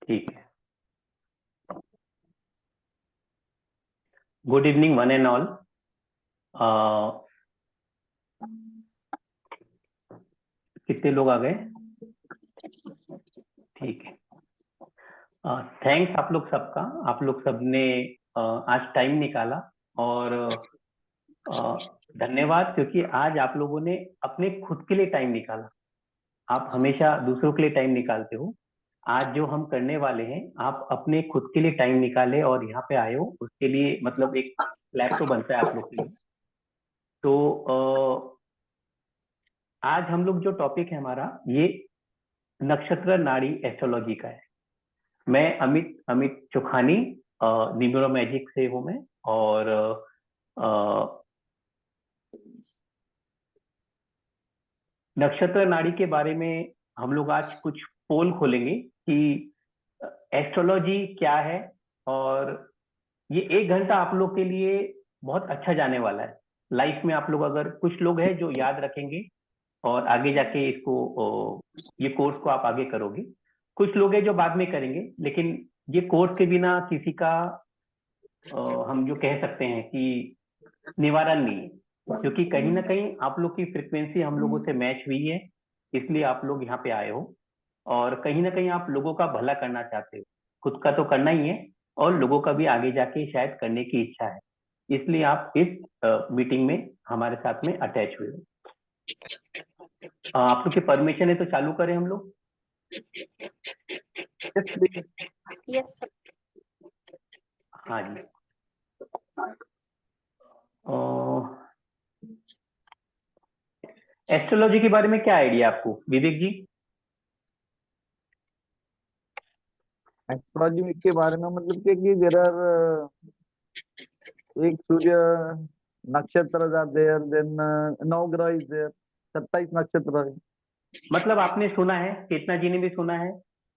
ठीक है। Good evening one and all. कितने लोग आ गए? ठीक है। थैंक्स आप लोग सबका। आप लोग सबने आज टाइम निकाला और धन्यवाद, क्योंकि आज आप लोगों ने अपने खुद के लिए टाइम निकाला। आप हमेशा दूसरों के लिए टाइम निकालते हो। आज जो हम करने वाले हैं, आप अपने खुद के लिए टाइम निकाले और यहाँ पे आए हो, उसके लिए मतलब एक क्लैप तो बनता है आप लोग के लिए। तो आज हम लोग जो टॉपिक है हमारा, ये नक्षत्र नाड़ी एस्ट्रोलॉजी का है। मैं अमित अमित चुखानी, न्यूमरो मैजिक से हूँ मैं। और नक्षत्र नाड़ी के बारे में हम लोग आज कुछ पोल खोलेंगे कि एस्ट्रोलॉजी क्या है। और ये 1 घंटा आप लोग के लिए बहुत अच्छा जाने वाला है। लाइफ में आप लोग, अगर कुछ लोग हैं जो याद रखेंगे और आगे जाके इसको ये कोर्स को आप आगे करोगे, कुछ लोग हैं जो बाद में करेंगे। लेकिन ये कोर्स के बिना किसी का हम जो कह सकते हैं कि निवारण नहीं है, क्योंकि कहीं ना कहीं आप लोग की फ्रिक्वेंसी हम लोगों से मैच हुई है, इसलिए आप लोग यहाँ पे आए हो। और कहीं ना कहीं आप लोगों का भला करना चाहते हो, खुद का तो करना ही है और लोगों का भी आगे जाके शायद करने की इच्छा है, इसलिए आप इस मीटिंग में हमारे साथ में अटैच हुए हो। आप लोग की परमिशन है तो चालू करें हम लोग? यस। हाँ जी। एस्ट्रोलॉजी के बारे में क्या आइडिया आपको, विवेक जी? एस्ट्रोलॉजी के बारे में मतलब कि देर आर एक सूर्य नक्षत्र देर, देन नवग्रह इज देर, 27 नक्षत्र है। मतलब आपने सुना है, केतना जी ने भी सुना है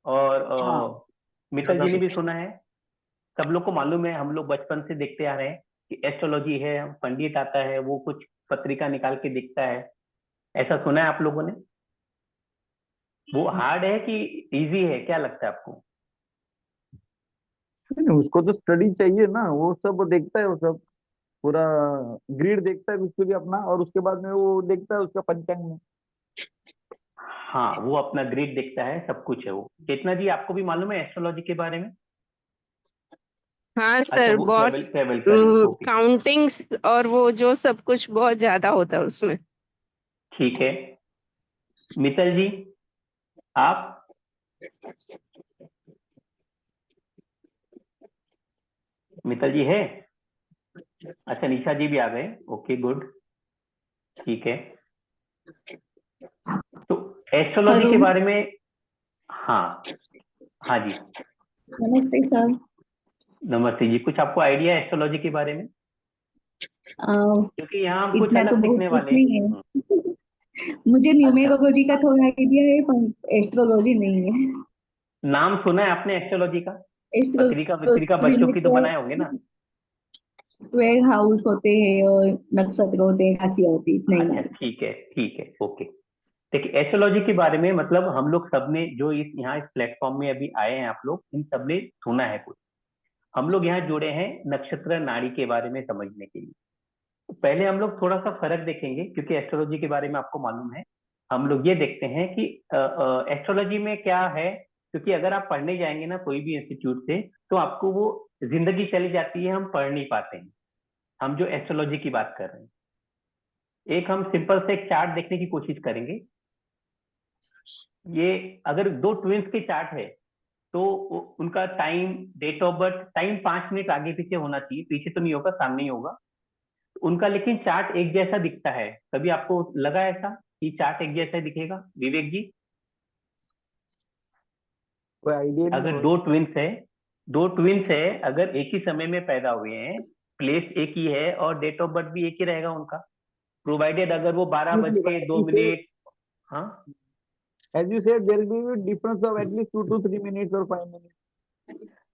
और हाँ, मित्तल जी ने भी सुना है। सब लोग को मालूम है, हम लोग बचपन से देखते आ रहे हैं कि एस्ट्रोलॉजी है, पंडित आता है, वो कुछ पत्रिका निकाल के दिखता है। ऐसा सुना है आप लोगों ने? वो हार्ड है कि इजी है, क्या लगता है आपको? नहीं, उसको तो स्टडी चाहिए ना, वो सब देखता है, वो सब पूरा ग्रिड देखता है उसको भी अपना, और उसके बाद में वो देखता है उसका पंचांग में। हाँ, वो अपना ग्रिड देखता है, सब कुछ है वो। चेतना जी, आपको भी मालूम है एस्ट्रोलॉजी के बारे में? हाँ अच्छा, सर, वो बहुत ट्रेवल ट्रेवल करी, ओके। काउंटिंग्स और वो जो सब कुछ बहुत ज्यादा होता है उसमें। ठीक है। मित्तल जी, आप? मित्तल जी है? अच्छा, निशा जी भी आ गए, ओके गुड, ठीक है। तो एस्ट्रोलॉजी हेलो। के बारे में, हाँ हाँ जी, नमस्ते सर। नमस्ते जी। कुछ आपको आइडिया है एस्ट्रोलॉजी के बारे में? क्योंकि यहाँ हम कुछ इतना तो अलग बहुत सीखने कुछ वाले हैं। नहीं है। मुझे अच्छा, न्यूमेरोलॉजी का थोड़ा आइडिया है, पर एस्ट्रोलॉजी नहीं है। नाम सुना है आपने एस्ट्रोलॉजी का? पत्रिका पत्रिका एस्ट्रोलॉजी बच्चों में की तो बनाए होंगे ना? 12 हाउस होते हैं और नक्षत्र होते हैं, राशियां होती है, इतना ही अच्छा, मालूम। ठीक है, ओके। देखिए, एस्ट्रोलॉजी के बारे में मतलब हम लोग सबने जो इस यहाँ इस प्लेटफॉर्म में अभी आए हैं, आप लोग इन सबने सुना है कुछ। हम लोग यहाँ जुड़े हैं नक्षत्र नाड़ी के बारे में समझने के लिए। तो पहले हम लोग थोड़ा सा फर्क देखेंगे, क्योंकि एस्ट्रोलॉजी के बारे में आपको मालूम है। हम लोग ये देखते हैं कि एस्ट्रोलॉजी में क्या है, क्योंकि अगर आप पढ़ने जाएंगे ना कोई भी इंस्टीट्यूट से, तो आपको वो जिंदगी चली जाती है, हम पढ़ नहीं पाते हैं। हम जो एस्ट्रोलॉजी की बात कर रहे हैं, एक हम सिंपल से एक चार्ट देखने की कोशिश करेंगे। ये अगर दो ट्विंस के चार्ट है, तो उनका time, date of birth, time 5 minute आगे पीछे होना चाहिए, पीछे तो नहीं होगा, सामने ही होगा उनका, लेकिन चार्ट एक जैसा दिखता है। कभी आपको लगा ऐसा कि चार्ट एक जैसा दिखेगा, विवेक जी? कोई आइडिया नहीं अगर हुआ। दो ट्विंस है, अगर एक ही समय में पैदा हुए हैं, प्लेस एक ही है और डेट ऑफ बर्थ भी एक ही रहेगा उनका, प्रोवाइडेड अगर वो 12 बज के 2 मिनट। हाँ, As you said, there will be difference of at least 2 to 3 minutes or 5 minutes.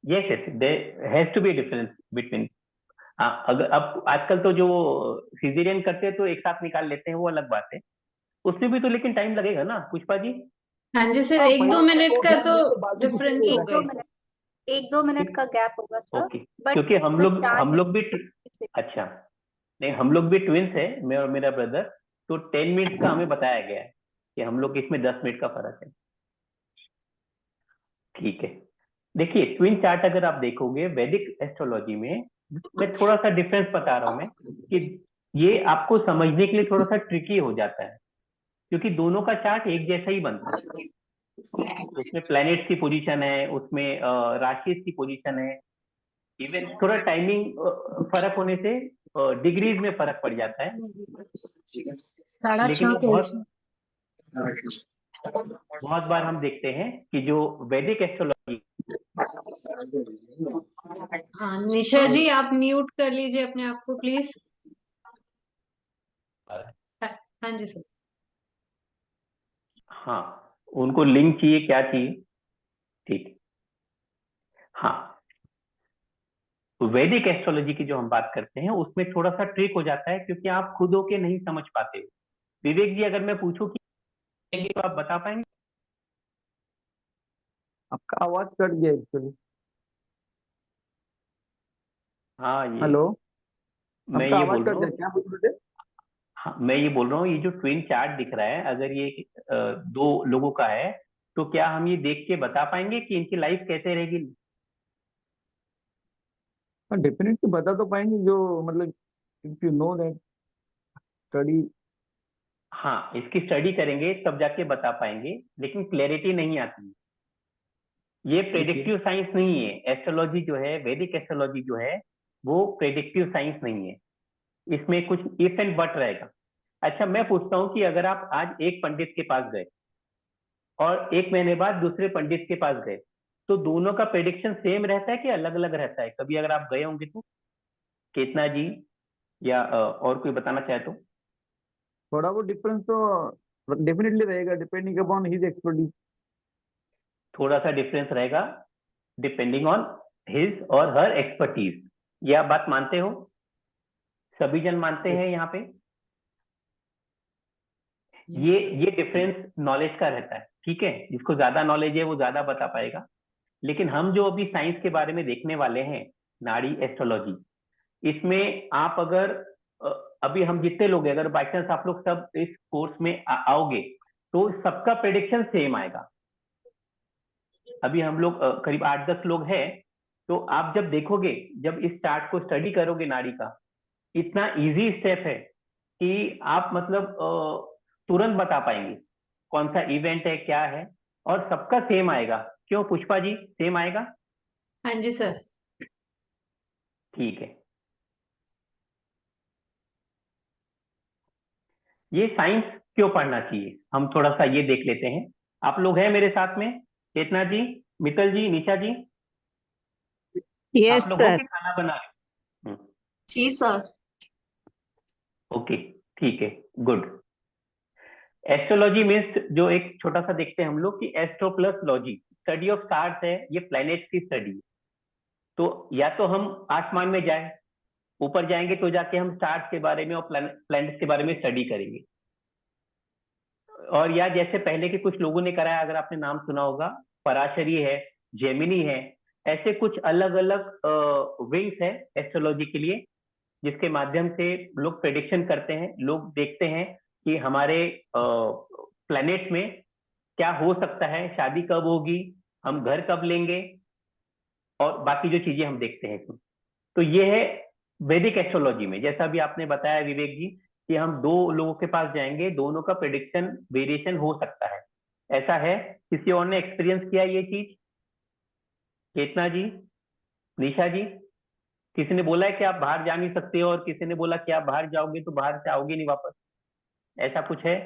Yes yes, there has to be difference between. अगर अब आजकल तो जो सिजेरियन करते हैं तो एक साथ निकाल लेते हैं, वो अलग बात है। उसमें भी तो लेकिन टाइम लगेगा ना पुष्पा जी? हाँ जी सर, हाँ, एक दो पहले मिनट तो का ध्यान तो देंगे, बाकी की डिफरेंस चीजें हो होगा ही जाएगी। सर। 1-2 मिनट का गैप होगा सर। ओके, बट क्योंकि हम द लोग चार्ट भी अच्छा, नहीं हम लोग भी ट्विंस है, मैं और मेरा ब्रदर, तो 10 मिनट का हमें बताया गया है कि हम लोग इसमें 10 मिनट का फर्क है। ठीक है, देखिए ट्विन चार्ट अगर आप देखोगे वैदिक एस्ट्रोलॉजी में, मैं थोड़ा सा डिफरेंस बता रहा हूं मैं कि ये आपको समझने के लिए थोड़ा सा ट्रिकी हो जाता है, क्योंकि दोनों का चार्ट एक जैसा ही बनता है। उसमें प्लैनेट्स की पोजीशन है, उसमें राशि की पोजीशन है, इवन थोड़ा टाइमिंग फर्क होने से डिग्रीज में फर्क पड़ जाता है, लेकिन वो बहुत बार हम देखते हैं कि जो वैदिक एस्ट्रोलॉजी, हाँ निशा जी, आप म्यूट कर लीजिए अपने आप को प्लीज। हाँ जी सर। हाँ उनको लिंक चाहिए, क्या चाहिए, ठीक, हाँ वैदिक एस्ट्रोलॉजी की जो हम बात करते हैं उसमें थोड़ा सा ट्रिक हो जाता है, क्योंकि आप खुद होके नहीं समझ पाते हो। विवेक जी, अगर मैं पूछूं कि तो आप बता पाएंगे? आपका आवाज कट गया एक्चुअली। हाँ ये हेलो, मैं आपका ये आवाज बोल कट रहा गया, हूँ, क्या बोल रहे थे? हाँ मैं ये बोल रहा हूँ, ये जो ट्विन चार्ट दिख रहा है, अगर ये दो लोगों का है, तो क्या हम ये देख के बता पाएंगे कि इनकी लाइफ कैसे रहेगी? हाँ, डेफिनेटली बता तो पाएंगे, जो मतलब if you know that study. हाँ इसकी स्टडी करेंगे तब जाके बता पाएंगे, लेकिन क्लैरिटी नहीं आती है। ये प्रेडिक्टिव साइंस नहीं है, एस्ट्रोलॉजी जो है, वैदिक एस्ट्रोलॉजी जो है, वो प्रेडिक्टिव साइंस नहीं है, इसमें कुछ इफ एंड बट रहेगा। अच्छा मैं पूछता हूँ कि अगर आप आज एक पंडित के पास गए और एक महीने बाद दूसरे पंडित के पास गए, तो दोनों का प्रेडिक्शन सेम रहता है कि अलग अलग रहता है? कभी अगर आप गए होंगे तो, केतना जी या और कोई बताना चाहे तो। थोड़ा बहुत डिफरेंस तो डेफिनेटली रहेगा, डिपेंडिंग अपॉन हिज एक्सपर्टीज। थोड़ा सा डिफरेंस रहेगा डिपेंडिंग ऑन हिज और हर एक्सपर्टीज, ये आप बात मानते हो? सभी जन मानते हैं यहाँ पे? ये डिफरेंस नॉलेज का रहता है, ठीक है, जिसको ज्यादा नॉलेज है वो ज्यादा बता पाएगा। लेकिन हम जो अभी साइंस के बारे में देखने वाले हैं, नाड़ी एस्ट्रोलॉजी, इसमें आप अगर अ, अभी हम जितने लोग हैं, अगर बाई चांस आप लोग सब इस कोर्स में आओगे, तो सबका प्रेडिक्शन सेम आएगा। अभी हम लोग करीब 8-10 लोग हैं, तो आप जब देखोगे, जब इस चार्ट को स्टडी करोगे नाड़ी का, इतना इजी स्टेप है कि आप मतलब तुरंत बता पाएंगे कौन सा इवेंट है, क्या है, और सबका सेम आएगा। क्यों पुष्पा जी, सेम आएगा? हाँ जी सर। ठीक है, ये साइंस क्यों पढ़ना चाहिए, हम थोड़ा सा ये देख लेते हैं। आप लोग हैं मेरे साथ में? चेतना जी, मित्तल जी, निशा जी, यस आप लोग हो सर। कि खाना बना रहे? जी सर। ओके, ठीक है, गुड। एस्ट्रोलॉजी मीन्स जो एक छोटा सा देखते हैं हम लोग कि astro plus logy, study of stars है, ये प्लैनेट्स की स्टडी। तो या तो हम आसमान में जाएं, ऊपर जाएंगे तो जाके हम स्टार्स के बारे में और प्लैनेट्स के बारे में स्टडी करेंगे, और या जैसे पहले के कुछ लोगों ने कराया, अगर आपने नाम सुना होगा, पराशरी है, जेमिनी है, ऐसे कुछ अलग अलग विंग्स है एस्ट्रोलॉजी के लिए, जिसके माध्यम से लोग प्रेडिक्शन करते हैं, लोग देखते हैं कि हमारे प्लैनेट में क्या हो सकता है, शादी कब होगी, हम घर कब लेंगे, और बाकी जो चीजें हम देखते हैं इसमें। तो ये है वैदिक एस्ट्रोलॉजी में, जैसा भी आपने बताया विवेक जी, कि हम दो लोगों के पास जाएंगे, दोनों का प्रेडिक्शन वेरिएशन हो सकता है। ऐसा है? किसी और ने एक्सपीरियंस किया ये चीज? चेतना जी, निशा जी, किसी ने बोला है कि आप बाहर जा नहीं सकते हो, और किसी ने बोला कि आप बाहर जाओगे तो बाहर से आओगे नहीं वापस, ऐसा कुछ है?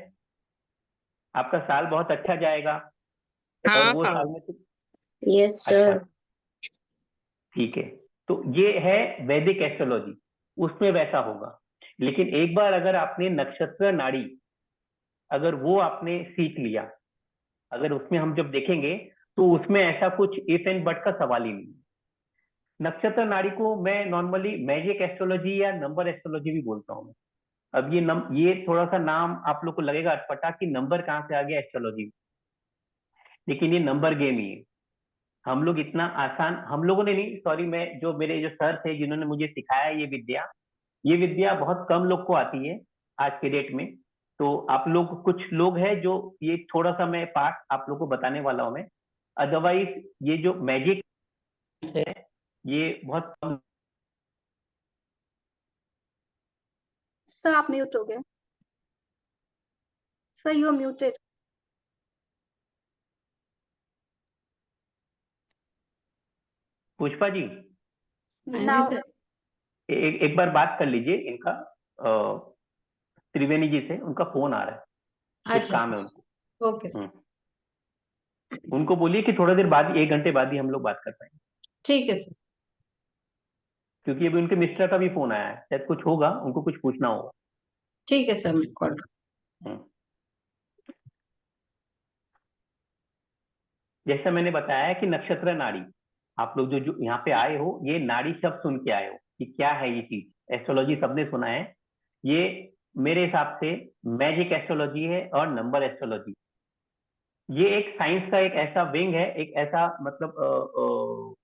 आपका साल बहुत अच्छा जाएगा, और हाँ वो हाँ। साल में तो यस अच्छा, सर। ठीक है। तो ये है वैदिक एस्ट्रोलॉजी, उसमें वैसा होगा। लेकिन एक बार अगर आपने नक्षत्र नाड़ी, अगर वो आपने सीख लिया, अगर उसमें हम जब देखेंगे, तो उसमें ऐसा कुछ इफ एंड बट का सवाल ही नहीं। नक्षत्र नाड़ी को मैं नॉर्मली मैजिक एस्ट्रोलॉजी या नंबर एस्ट्रोलॉजी भी बोलता हूँ। अब ये थोड़ा सा नाम आप लोग को लगेगा अटपटा कि नंबर कहाँ से आ गया एस्ट्रोलॉजी में, लेकिन ये नंबर गेम ही है। हम लोग इतना आसान, हम लोगों ने नहीं, सॉरी, मैं जो मेरे जो सर थे जिन्होंने मुझे सिखाया ये विद्या बहुत कम लोग को आती है आज के डेट में। तो आप लोग, कुछ लोग हैं जो, ये थोड़ा सा मैं पार्ट आप लोग को बताने वाला हूं मैं। अदरवाइज ये जो मैजिक है ये बहुत कम। सर आप म्यूट हो गए। Sir you are muted. Pushpa ji, हाँ जी नाउ सर। एक बार बात कर लीजिए इनका, त्रिवेणी जी से, उनका फोन आ रहा है, कुछ अच्छा काम है सर, उनको। ओके सर, उनको बोलिए कि थोड़ा देर बाद, 1 घंटे बाद ही हम लोग बात कर पाएंगे, ठीक है सर, क्योंकि अभी उनके मिस्टर का भी फोन आया है, शायद कुछ होगा, उनको कुछ पूछना होगा। ठीक है सर, मैं कॉल। हम्म। जैसा मैंने बताया कि नक्षत्र नाड़ी, आप लोग जो जो यहाँ पे आए हो, ये नाड़ी शब्द सुन के आए हो कि क्या है ये चीज। एस्ट्रोलॉजी सबने सुना है, ये मेरे हिसाब से मैजिक एस्ट्रोलॉजी है और नंबर एस्ट्रोलॉजी। ये एक साइंस का एक ऐसा विंग है, एक ऐसा मतलब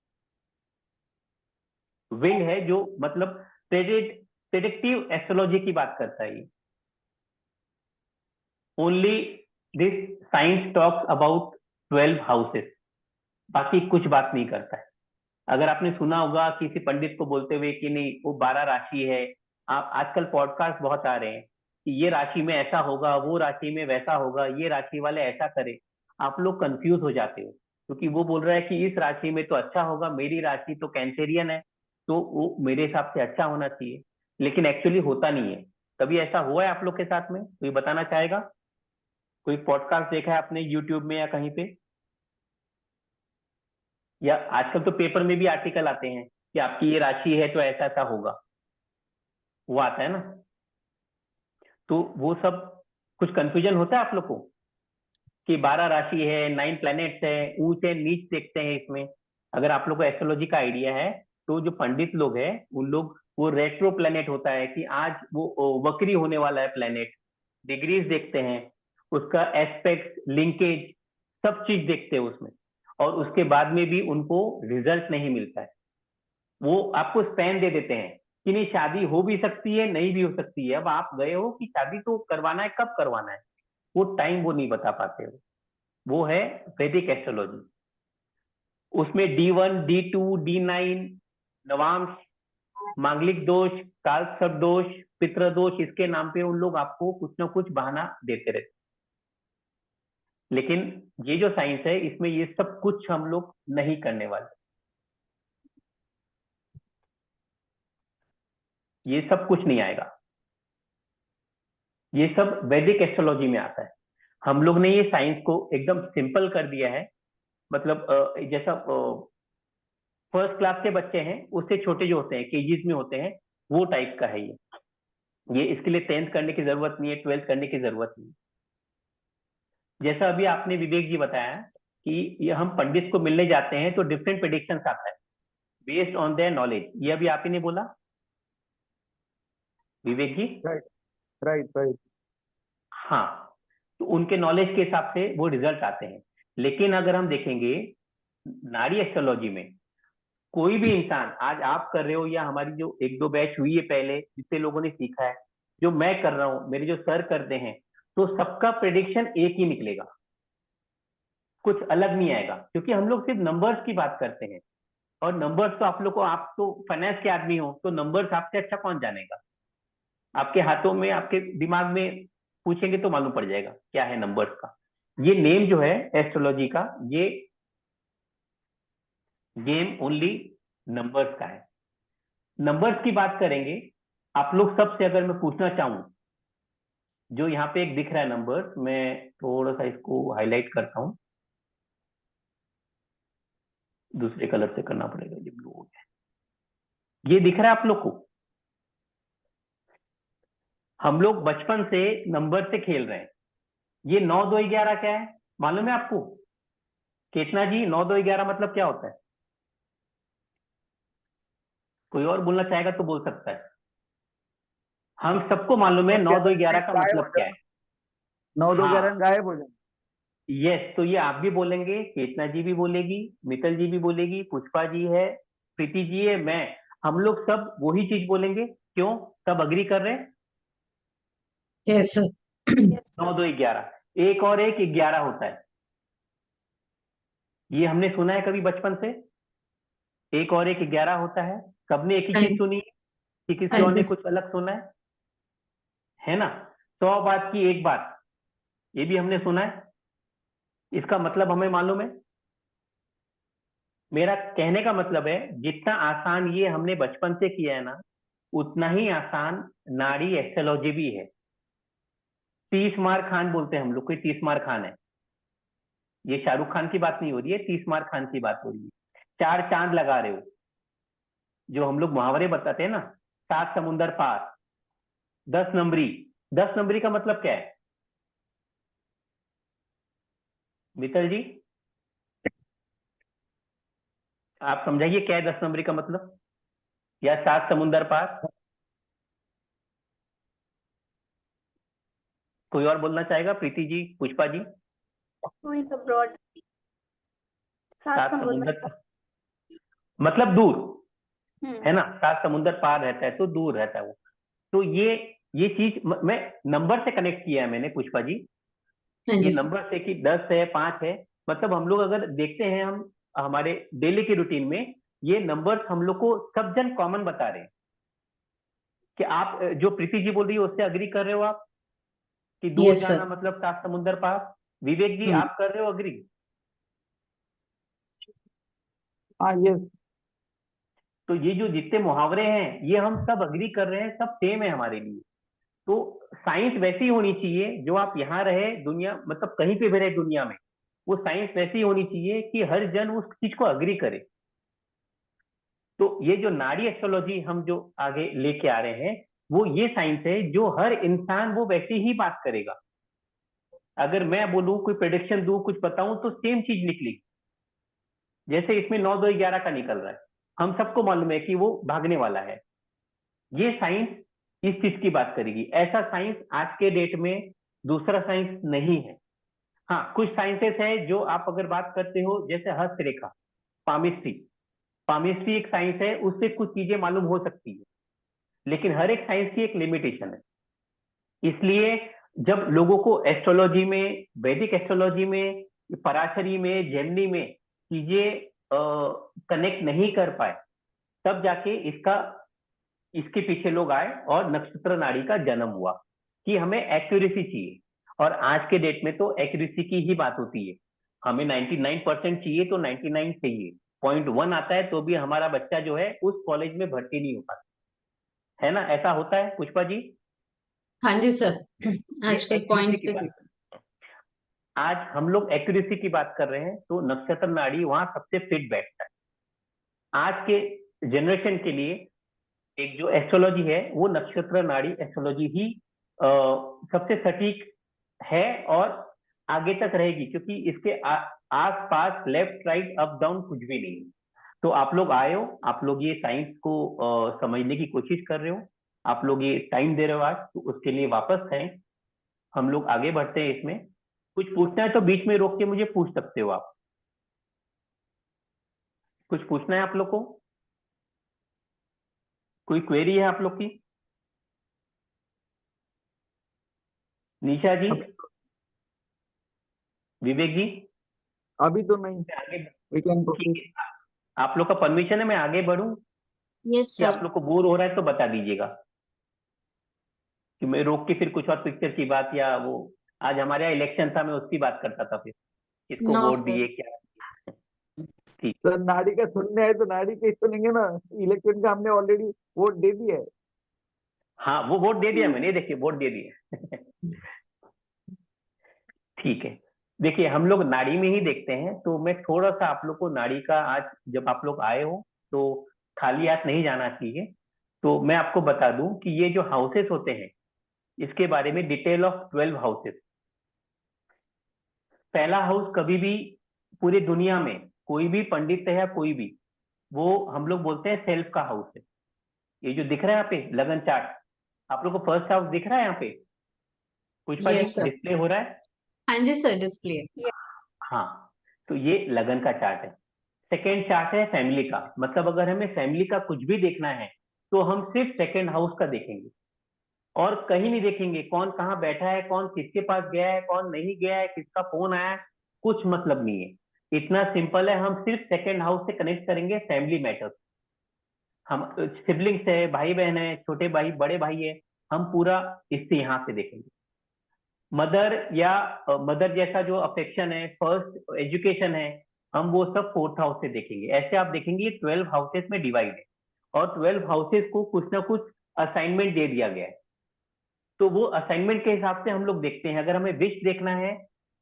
विंग है जो मतलब प्रेडिक्टिव एस्ट्रोलॉजी की बात करता है। Only this science talks about 12 houses, बाकी कुछ बात नहीं करता है। अगर आपने सुना होगा किसी पंडित को बोलते हुए कि नहीं वो 12 राशि है, आप आजकल पॉडकास्ट बहुत आ रहे हैं कि ये राशि में ऐसा होगा, वो राशि में वैसा होगा, ये राशि वाले ऐसा करें, आप लोग कंफ्यूज हो जाते हो, क्योंकि वो बोल रहा है कि इस राशि में तो अच्छा होगा, मेरी राशि तो कैंसेरियन है, तो वो मेरे हिसाब से अच्छा होना चाहिए, लेकिन एक्चुअली होता नहीं है। कभी ऐसा हुआ है आप लोग के साथ में? कोई बताना चाहेगा? कोई पॉडकास्ट देखा है आपने यूट्यूब में या कहीं पे? या आजकल तो पेपर में भी आर्टिकल आते हैं कि आपकी ये राशि है तो ऐसा ऐसा होगा, वो आता है ना। तो वो सब कुछ कंफ्यूजन होता है आप लोग को कि 12 राशि है, 9 प्लैनेट्स है, ऊंच है नीच देखते हैं इसमें। अगर आप लोग को एस्ट्रोलॉजी का आइडिया है तो जो पंडित लोग हैं उन लोग, वो रेट्रो प्लैनेट होता है कि आज वो वक्री होने वाला है प्लैनेट, डिग्रीज देखते हैं, उसका एस्पेक्ट, लिंकेज, सब चीज देखते हैं उसमें, और उसके बाद में भी उनको रिजल्ट नहीं मिलता है। वो आपको स्पैन दे देते हैं कि नहीं शादी हो भी सकती है, नहीं भी हो सकती है। अब आप गए हो कि शादी तो करवाना है, कब करवाना है, वो टाइम वो नहीं बता पाते हो। वो है वैदिक एस्ट्रोलॉजी। उसमें D1, D2, D9, नवांश, मांगलिक दोष, काल सर्प दोष, पितृ दोष, इसके नाम पे उन लोग आपको कुछ ना कुछ बहाना देते रहते। लेकिन ये जो साइंस है इसमें ये सब कुछ हम लोग नहीं करने वाले, ये सब कुछ नहीं आएगा। ये सब वैदिक एस्ट्रोलॉजी में आता है। हम लोग ने ये साइंस को एकदम सिंपल कर दिया है, मतलब जैसा फर्स्ट क्लास के बच्चे हैं उससे छोटे जो होते हैं, केजीज में होते हैं, वो टाइप का है ये इसके लिए 10th करने की जरूरत नहीं है, 12th करने की जरूरत नहीं है। जैसा अभी आपने विवेक जी बताया कि ये हम पंडित को मिलने जाते हैं तो डिफरेंट प्रेडिक्शन आता है बेस्ड ऑन देयर नॉलेज, ये अभी आप ही ने बोला Vivek ji. Right right right. हाँ, तो उनके नॉलेज के हिसाब से वो रिजल्ट आते हैं। लेकिन अगर हम देखेंगे नाड़ी एस्ट्रोलॉजी में, कोई भी इंसान, आज आप कर रहे हो या हमारी जो 1-2 बैच हुई है पहले जिससे लोगों ने सीखा है, जो मैं कर रहा हूं, मेरे जो सर करते हैं, तो सबका प्रेडिक्शन एक ही निकलेगा, कुछ अलग नहीं आएगा, क्योंकि हम लोग सिर्फ नंबर्स की बात करते हैं। और नंबर्स तो आप लोग को, आप तो फाइनेंस के आदमी हो, तो नंबर्स आपसे अच्छा कौन जानेगा? आपके हाथों में, आपके दिमाग में पूछेंगे तो मालूम पड़ जाएगा क्या है नंबर्स का। ये नेम जो है एस्ट्रोलॉजी का, ये गेम ओनली नंबर्स का है। नंबर्स की बात करेंगे, आप लोग सबसे अगर मैं पूछना चाहूं, जो यहाँ पे एक दिख रहा है नंबर, मैं थोड़ा सा इसको हाईलाइट करता हूं, दूसरे कलर से करना पड़ेगा, ये ब्लू हो गया। ये दिख रहा है आप लोग को? हम लोग बचपन से नंबर से खेल रहे हैं। ये 9, 2, 11 क्या है मालूम है आपको? केतना जी, 9, 2, 11 मतलब क्या होता है? कोई और बोलना चाहेगा तो बोल सकता है। हम सबको मालूम है 9, 2, 11 का गायब हो मतलब क्या है। जाना, 9 2 हाँ, 11 गायब हो जाना। यस, तो ये आप भी बोलेंगे, चेतना जी भी बोलेगी, मित्तल जी भी बोलेगी, पुष्पा जी है, प्रीति जी है, मैं, हम लोग सब वही चीज बोलेंगे। क्यों? सब अग्री कर रहे हैं? Yes sir. 9 2 11, एक और एक 11 होता है। ये हमने सुना है कभी बचपन से? एक और एक 11 होता है। सबने एक ही चीज सुनी है कि किसी और ने कुछ अलग सुना है ना? 100 बात की एक बात, ये भी हमने सुना है। इसका मतलब हमें मालूम है। मेरा कहने का मतलब है, जितना आसान ये हमने बचपन से किया है ना, उतना ही आसान नाड़ी एस्ट्रोलॉजी भी है। 30 मार खान बोलते हैं हम लोग, कोई 30 मार खान है। ये शाहरुख खान की बात नहीं हो रही है, 30 मार खान की बात हो रही है। 4 चांद लगा रहे हो, जो हम लोग मुहावरे बताते हैं ना, 7 समुंदर पार, 10 नंबरी। 10 नंबरी का मतलब क्या है मित्तल जी? आप समझाइए क्या है 10 नंबरी का मतलब, या 7 समुंदर पार? कोई और बोलना चाहेगा? प्रीति जी, पुष्पा जी? इन द ब्रॉड 7 7 समुद्र। समुंदर मतलब दूर, हम्म। है ना? 7 समुंदर पार रहता है तो दूर रहता है वो। तो ये चीज मैं नंबर से कनेक्ट किया है मैंने, पुष्पा जी। हाँ ये जी सर। नंबर से कि 10 है, 5 है, मतलब हम लोग अगर देखते हैं, हम हमारे डेली की रूटीन में ये नंबर्स हम लोग को सब जन कॉमन बता रहे हैं। कि आप जो प्रीति जी बोल रही है उससे अग्री कर रहे हो आप, कि दूर यस जाना सर। मतलब 7 समुंदर पार? विवेक जी, आप कर रहे हो अग्री? हाँ ये तो ये जो जितने मुहावरे हैं ये हम सब अग्री कर रहे हैं, सब सेम है हमारे लिए। तो साइंस वैसी होनी चाहिए, जो आप यहाँ रहे दुनिया, मतलब कहीं पे भी रहे दुनिया में, वो साइंस वैसी होनी चाहिए कि हर जन उस चीज को अग्री करे। तो ये जो नाड़ी एस्ट्रोलॉजी हम जो आगे लेके आ रहे हैं, वो ये साइंस है जो हर इंसान वो वैसी ही बात करेगा। अगर मैं बोलूं, कोई प्रेडिक्शन दूं, कुछ बताऊं, तो सेम चीज निकलेगी। जैसे इसमें 9 2 11 का निकल रहा है, हम सबको मालूम है कि वो भागने वाला है। ये साइंस इस चीज की बात करेगी। ऐसा साइंस आज के डेट में दूसरा साइंस नहीं है। हाँ, कुछ साइंसेस है जो आप अगर बात करते हो, जैसे हस्तरेखा, पामिस्ट्री। पामिस्ट्री एक साइंस है, उससे कुछ चीजें मालूम हो सकती है, लेकिन हर एक साइंस की एक लिमिटेशन है। इसलिए जब लोगों को एस्ट्रोलॉजी में, वैदिक एस्ट्रोलॉजी में, पराशरी में, जेमिनी में चीजें कनेक्ट नहीं कर पाए, तब जाके इसके पीछे लोग आए और नक्षत्र नाड़ी का जन्म हुआ कि हमें एक्यूरेसी चाहिए। और आज के डेट में तो एक्यूरेसी की ही बात होती है। हमें 99% चाहिए तो 99 चाहिए। 0.1 आता है तो भी हमारा बच्चा जो है उस कॉलेज में भर्ती नहीं हो पाता, है ना? ऐसा होता है पुष्पा जी? हाँ जी सर। ये आजकल एक्यूरेसी पॉइंट्स की पे भी। बात। आज हम लोग एक्यूरेसी की बात कर रहे हैं, तो नक्षत्र नाड़ी वहां सबसे फिट बैठता है। आज के जनरेशन के लिए एक जो एस्ट्रोलॉजी है, वो नक्षत्र नाड़ी एस्ट्रोलॉजी ही सबसे सटीक है और आगे तक रहेगी, क्योंकि इसके आस पास लेफ्ट राइट अप डाउन कुछ भी नहीं है। तो आप लोग आए हो, आप लोग ये साइंस को समझने की कोशिश कर रहे हो, आप लोग ये टाइम दे रहे हो आज, तो उसके लिए वापस थैंक्स। हम लोग आगे बढ़ते हैं इसमें। कुछ पूछना है तो बीच में रोक के मुझे पूछ सकते हो आप। कुछ पूछना है आप लोग को? कोई क्वेरी है आप लोग की? निशा जी, विवेक जी? अभी तो नहीं। मैं आगे, वी कैन ठीक प्रोसीड। है, आप लोग का परमिशन है मैं आगे बढ़ूं? यस कि आप सर। लोग को बोर हो रहा है तो बता दीजिएगा, कि मैं रोक के फिर कुछ और पिक्चर की बात, या वो आज हमारे यहाँ इलेक्शन था, मैं उसकी बात करता था, फिर किसको नो वोट सर। दिए क्या। ठीक। सर नाड़ी का सुनने आए तो नाड़ी के सुनेंगे ना। इलेक्शन का हमने ऑलरेडी वोट दे दिया है। हाँ, वो वोट दे दिया मैंने, देखिए वोट दे दिए। ठीक है। देखिए, हम लोग नाड़ी में ही देखते हैं, तो मैं थोड़ा सा आप लोग को नाड़ी का, आज जब आप लोग आए हो तो खाली हाथ नहीं जाना चाहिए। तो मैं आपको बता दूं कि ये जो हाउसेस होते हैं, इसके बारे में डिटेल ऑफ 12 हाउसेस। पहला हाउस कभी भी पूरी दुनिया में कोई भी पंडित है या कोई भी, वो हम लोग बोलते हैं सेल्फ का हाउस है। ये जो दिख रहा है यहाँ पे लगन चार्ट, आप लोग को फर्स्ट हाउस दिख रहा है यहाँ पे? Pushpa ji, yes sir. Display हो रहा है? हाँ जी सर, डिस्प्ले। हाँ, तो ये लगन का चार्ट है। सेकेंड चार्ट है फैमिली का, मतलब अगर हमें फैमिली का कुछ भी देखना है तो हम सिर्फ सेकेंड हाउस का देखेंगे और कहीं नहीं देखेंगे कौन कहाँ बैठा है, कौन किसके पास गया है, कौन नहीं गया है, किसका फोन आया है, कुछ मतलब नहीं है। इतना सिंपल है, हम सिर्फ सेकेंड हाउस से कनेक्ट करेंगे फैमिली मैटर्स। हम सिबलिंग्स है, भाई बहन है, छोटे भाई बड़े भाई है, हम पूरा इससे यहाँ से देखेंगे। मदर या मदर जैसा जो अफेक्शन है, फर्स्ट एजुकेशन है, हम वो सब फोर्थ हाउस से देखेंगे। ऐसे आप देखेंगे 12 हाउसेस में डिवाइड है और 12 हाउसेस को कुछ ना कुछ असाइनमेंट दे दिया गया है, तो वो असाइनमेंट के हिसाब से हम लोग देखते हैं। अगर हमें विश देखना है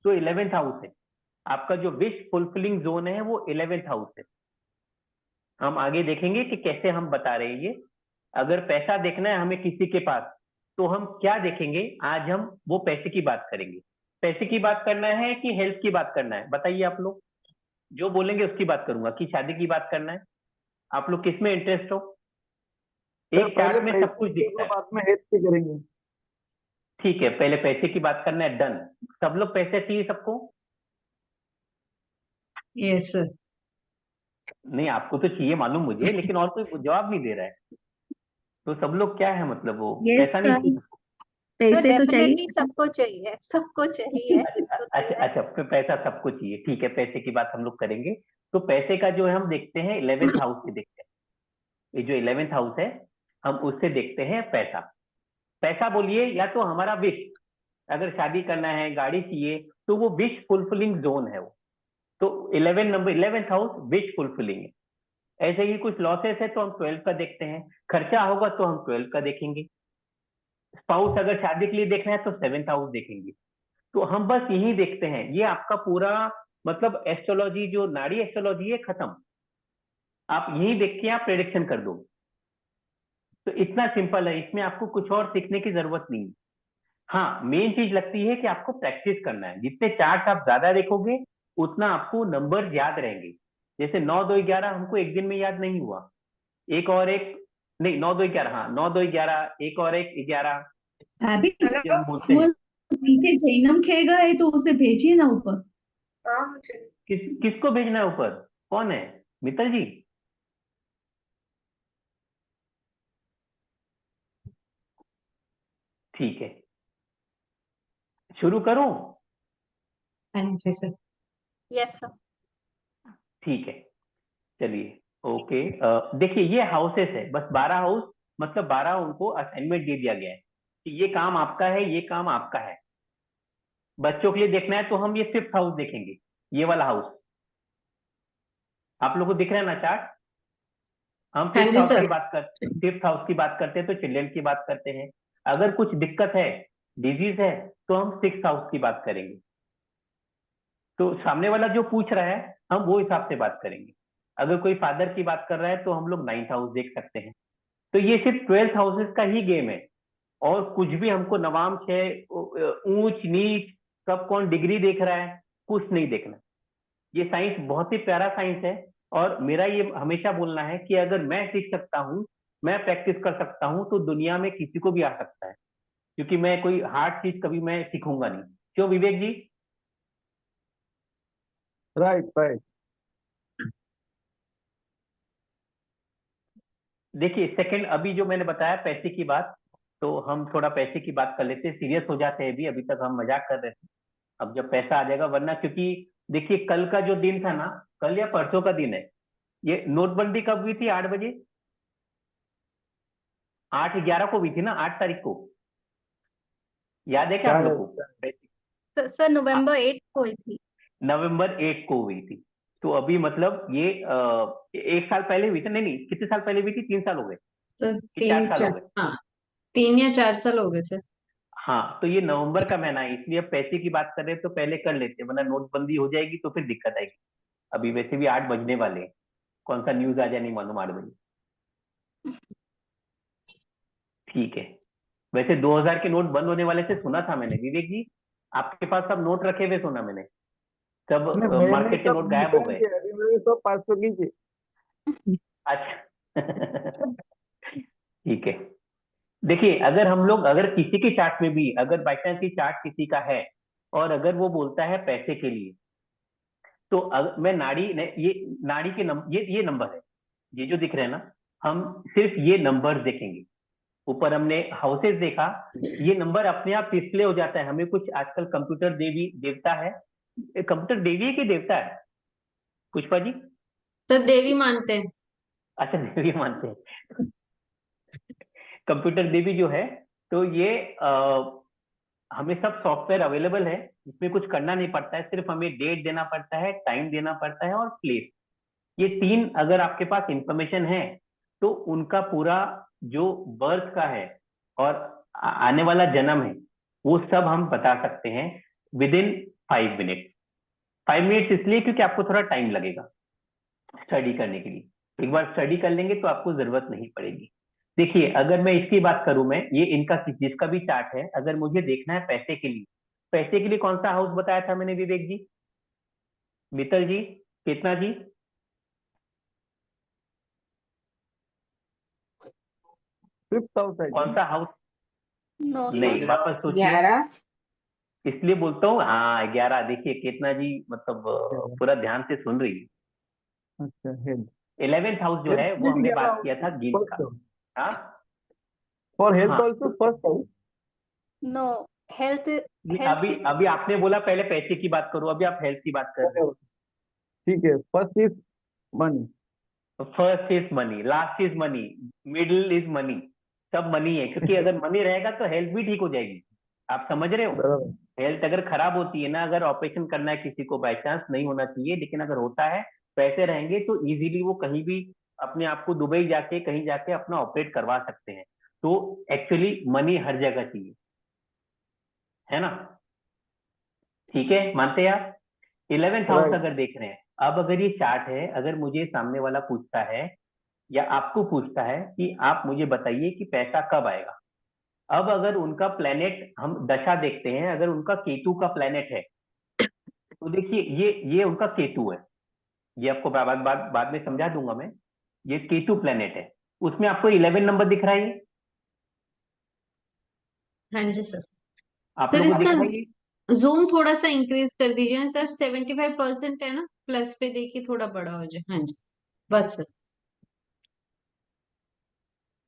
तो 11th हाउस है, आपका जो विश फुलफिलिंग जोन है वो 11th हाउस है। हम आगे देखेंगे कि कैसे हम बता रहे हैं ये। अगर पैसा देखना है हमें किसी के पास तो हम क्या देखेंगे, आज हम वो पैसे की बात करेंगे। पैसे की बात करना है कि हेल्थ की बात करना है, बताइए आप लोग। जो बोलेंगे उसकी बात करूंगा, कि शादी की बात करना है, आप लोग किस में इंटरेस्ट हो? सर एक पहले चार्ट में सब पैसे कुछ दिखता है। बाद में हेल्थ की करेंगे। ठीक है, पहले पैसे की बात करना है, डन। सब लोग पैसे चाहिए सबको? Yes sir. नहीं, आपको तो चाहिए मालूम मुझे, लेकिन और कोई जवाब नहीं दे रहा है। तो सब लोग क्या है, मतलब वो यस पैसा नहीं सर, चाहिए? तो पैसे तो चाहिए। डेफिनेटली सबको चाहिए, सबको चाहिए। अच्छा तो अच्छा अच्छा, फिर पैसा सबको चाहिए, ठीक है, पैसे की बात हम लोग करेंगे। तो पैसे का जो है हम देखते हैं 11th हाउस से देखते हैं। ये जो 11th हाउस है हम उससे देखते हैं पैसा। पैसा बोलिए या तो हमारा विश, अगर शादी करना है, गाड़ी चाहिए, तो वो विश फुलफिलिंग जोन है वो। तो 11th हाउस विश फुलफिलिंग है। ऐसे ही कुछ लॉसेस है तो हम 12 का देखते हैं, खर्चा होगा तो हम 12 का देखेंगे। स्पाउस अगर शादी के लिए देखना है तो 7th हाउस देखेंगे। तो हम बस यही देखते हैं, ये आपका पूरा मतलब एस्ट्रोलॉजी, जो नाड़ी एस्ट्रोलॉजी है, खत्म। आप यही देख के आप प्रेडिक्शन कर दो। तो इतना सिंपल है, इसमें आपको कुछ और सीखने की जरूरत नहीं है। हाँ, मेन चीज लगती है कि आपको प्रैक्टिस करना है। जितने चार्ट आप ज्यादा देखोगे उतना आपको नंबर याद रहेंगे। जैसे 9 2 11 हमको एक दिन में याद नहीं हुआ, एक और एक, नहीं 9 2 11, हाँ 9 2 11, एक और एक 11, अभी ये हम बोलते वो हैं। नीचे जैनम खेगा है तो उसे भेजिए ना ऊपर। हाँ मुझे किसको भेजना है ऊपर? कौन है? मित्तल जी? ठीक है, शुरू करूं? हाँ जी सर। Yes sir. ठीक है, चलिए, ओके। देखिए ये हाउसेस है, बस 12 हाउस, मतलब 12 उनको असाइनमेंट दे दिया गया है कि ये काम आपका है, ये काम आपका है। बच्चों के लिए देखना है तो हम ये 5th हाउस देखेंगे, ये वाला हाउस। आप लोगों को दिख रहा है ना चार्ट? हम हाँ फिफ्थ जी हाउस की सर। बात कर, 5th हाउस की बात करते हैं तो चिल्ड्रन की बात करते हैं। अगर कुछ दिक्कत है, डिजीज है, तो हम 6th हाउस की बात करेंगे। तो सामने वाला जो पूछ रहा है हम वो हिसाब से बात करेंगे। अगर कोई फादर की बात कर रहा है तो हम लोग 9th हाउस देख सकते हैं। तो ये सिर्फ 12th हाउसेस का ही गेम है, और कुछ भी हमको नवांश है, ऊंच नीच, कब कौन डिग्री देख रहा है, कुछ नहीं देखना। ये साइंस बहुत ही प्यारा साइंस है, और मेरा ये हमेशा बोलना है कि अगर मैं सीख सकता हूँ, मैं प्रैक्टिस कर सकता हूँ, तो दुनिया में किसी को भी आ सकता है, क्योंकि मैं कोई हार्ड चीज कभी मैं सीखूंगा नहीं। क्यों विवेक जी? Right right. देखिए सेकंड, अभी जो मैंने बताया पैसे की बात, तो हम थोड़ा पैसे की बात कर लेते हैं, सीरियस हो जाते हैं। अभी तक हम मजाक कर रहे थे, अब जब पैसा आ जाएगा, वरना क्योंकि देखिए कल का जो दिन था ना, कल या परसों का दिन है, ये नोटबंदी कब हुई थी? 8 बजे, 8/11 को हुई थी ना, 8 तारीख को। याद है क्या क्या आप है? लोग को? सर नवंबर 8 को हुई थी। नवंबर 8 को हुई थी। तो अभी मतलब ये 1 साल पहले हुई थी। नहीं नहीं, कितने साल पहले हुई थी? 3 साल हो गए तो कि 4 साल हो गए? हाँ, 3 या 4 साल हो गए सर। हाँ, तो ये नवंबर का महीना है, इसलिए अब पैसे की बात कर रहे हैं तो पहले कर लेते हैं, वरना नोटबंदी हो जाएगी तो फिर दिक्कत आएगी। अभी वैसे भी 8 बजने वाले हैं, कौन सा न्यूज आ जाए नहीं मालूम 8 बजे। ठीक है, वैसे 2000 के नोट बंद होने वाले से सुना था मैंने, विवेक जी आपके पास सब नोट रखे हुए सुना मैंने, सब मैंने मार्केट के सब नोट गायब हो रिटर्न गए। किया, अभी मेरे सब 500 की थी। अच्छा ठीक है, देखिए अगर हम लोग, अगर किसी के चार्ट में भी, अगर बाई चांस ये चार्ट किसी का है और अगर वो बोलता है पैसे के लिए, तो मैं ये नाड़ी के ये नंबर है, ये जो दिख रहे हैं ना, हम सिर्फ ये नंबर देखेंगे। ऊपर हमने हाउसेस देखा, ये नंबर अपने आप डिस्प्ले हो जाता है। हमें कुछ आजकल कंप्यूटर देवता है, कंप्यूटर देवी है कि देवता है पुष्पा जी? सर देवी मानते हैं। अच्छा, देवी मानते हैं। कंप्यूटर देवी जो है, तो ये हमें सब सॉफ्टवेयर अवेलेबल है, इसमें कुछ करना नहीं पड़ता है, सिर्फ हमें डेट देना पड़ता है, टाइम देना पड़ता है और प्लेस। ये 3 अगर आपके पास इंफॉर्मेशन है तो उनका पूरा जो बर्थ का है और आने वाला जन्म है वो सब हम बता सकते हैं विद इन 5 मिनट। 5 मिनट्स इसलिए क्योंकि आपको थोड़ा टाइम लगेगा स्टडी करने के लिए। एक बार स्टडी कर लेंगे तो आपको जरूरत नहीं पड़ेगी। देखिए, अगर मैं इसकी बात करूं, मैं ये इनका जिसका भी चार्ट है, अगर मुझे देखना है पैसे के लिए, पैसे के लिए कौन सा हाउस बताया था मैंने विवेक जी, मित्तल जी, केतना जी? 5th हाउस है कौन सा हाउस? नो नहीं, सर। वापस सोचिए। 11। इसलिए बोलता हूँ, हाँ 11। देखिए केतना जी मतलब पूरा ध्यान से सुन रही है। अच्छा, हेल्थ 11th हाउस जो है वो हमने बात किया था गीत का। हाँ फॉर हेल्थ हाँ, also first house. No, health अभी अभी आपने बोला पहले पैसे की बात करो, अभी आप हेल्थ की बात कर रहे हो। ठीक है, first is money. First is money, last is money, middle is money, सब मनी है, क्योंकि अगर मनी रहेगा तो हेल्थ भी ठीक हो जाएगी। आप समझ रहे हो? बराबर। हेल्थ अगर खराब होती है ना, अगर ऑपरेशन करना है किसी को, बाई चांस नहीं होना चाहिए, लेकिन अगर होता है, पैसे रहेंगे तो इजीली वो कहीं भी अपने आप को दुबई जाके कहीं जाके अपना ऑपरेट करवा सकते हैं। तो एक्चुअली मनी हर जगह चाहिए, है ना? ठीक है, मानते हैं आप? 11th house right. अगर देख रहे हैं, अब अगर ये चार्ट है, अगर मुझे सामने वाला पूछता है या आपको पूछता है कि आप मुझे बताइए कि पैसा कब आएगा, अब अगर उनका प्लेनेट हम दशा देखते हैं, अगर उनका केतु का प्लेनेट है, तो देखिए ये उनका केतु है, ये आपको बाद में समझा दूंगा मैं। ये केतु प्लेनेट है, उसमें आपको 11 नंबर दिख रहा है, ये हाँ जी सर। आप सर लोगों को दिख इसका रहा है ये? जूम थोड़ा सा इंक्रीज कर दीजिए ना सर। 75% है ना, प्लस पे देखिए थोड़ा बड़ा हो जाए। हाँ जी, बस सर।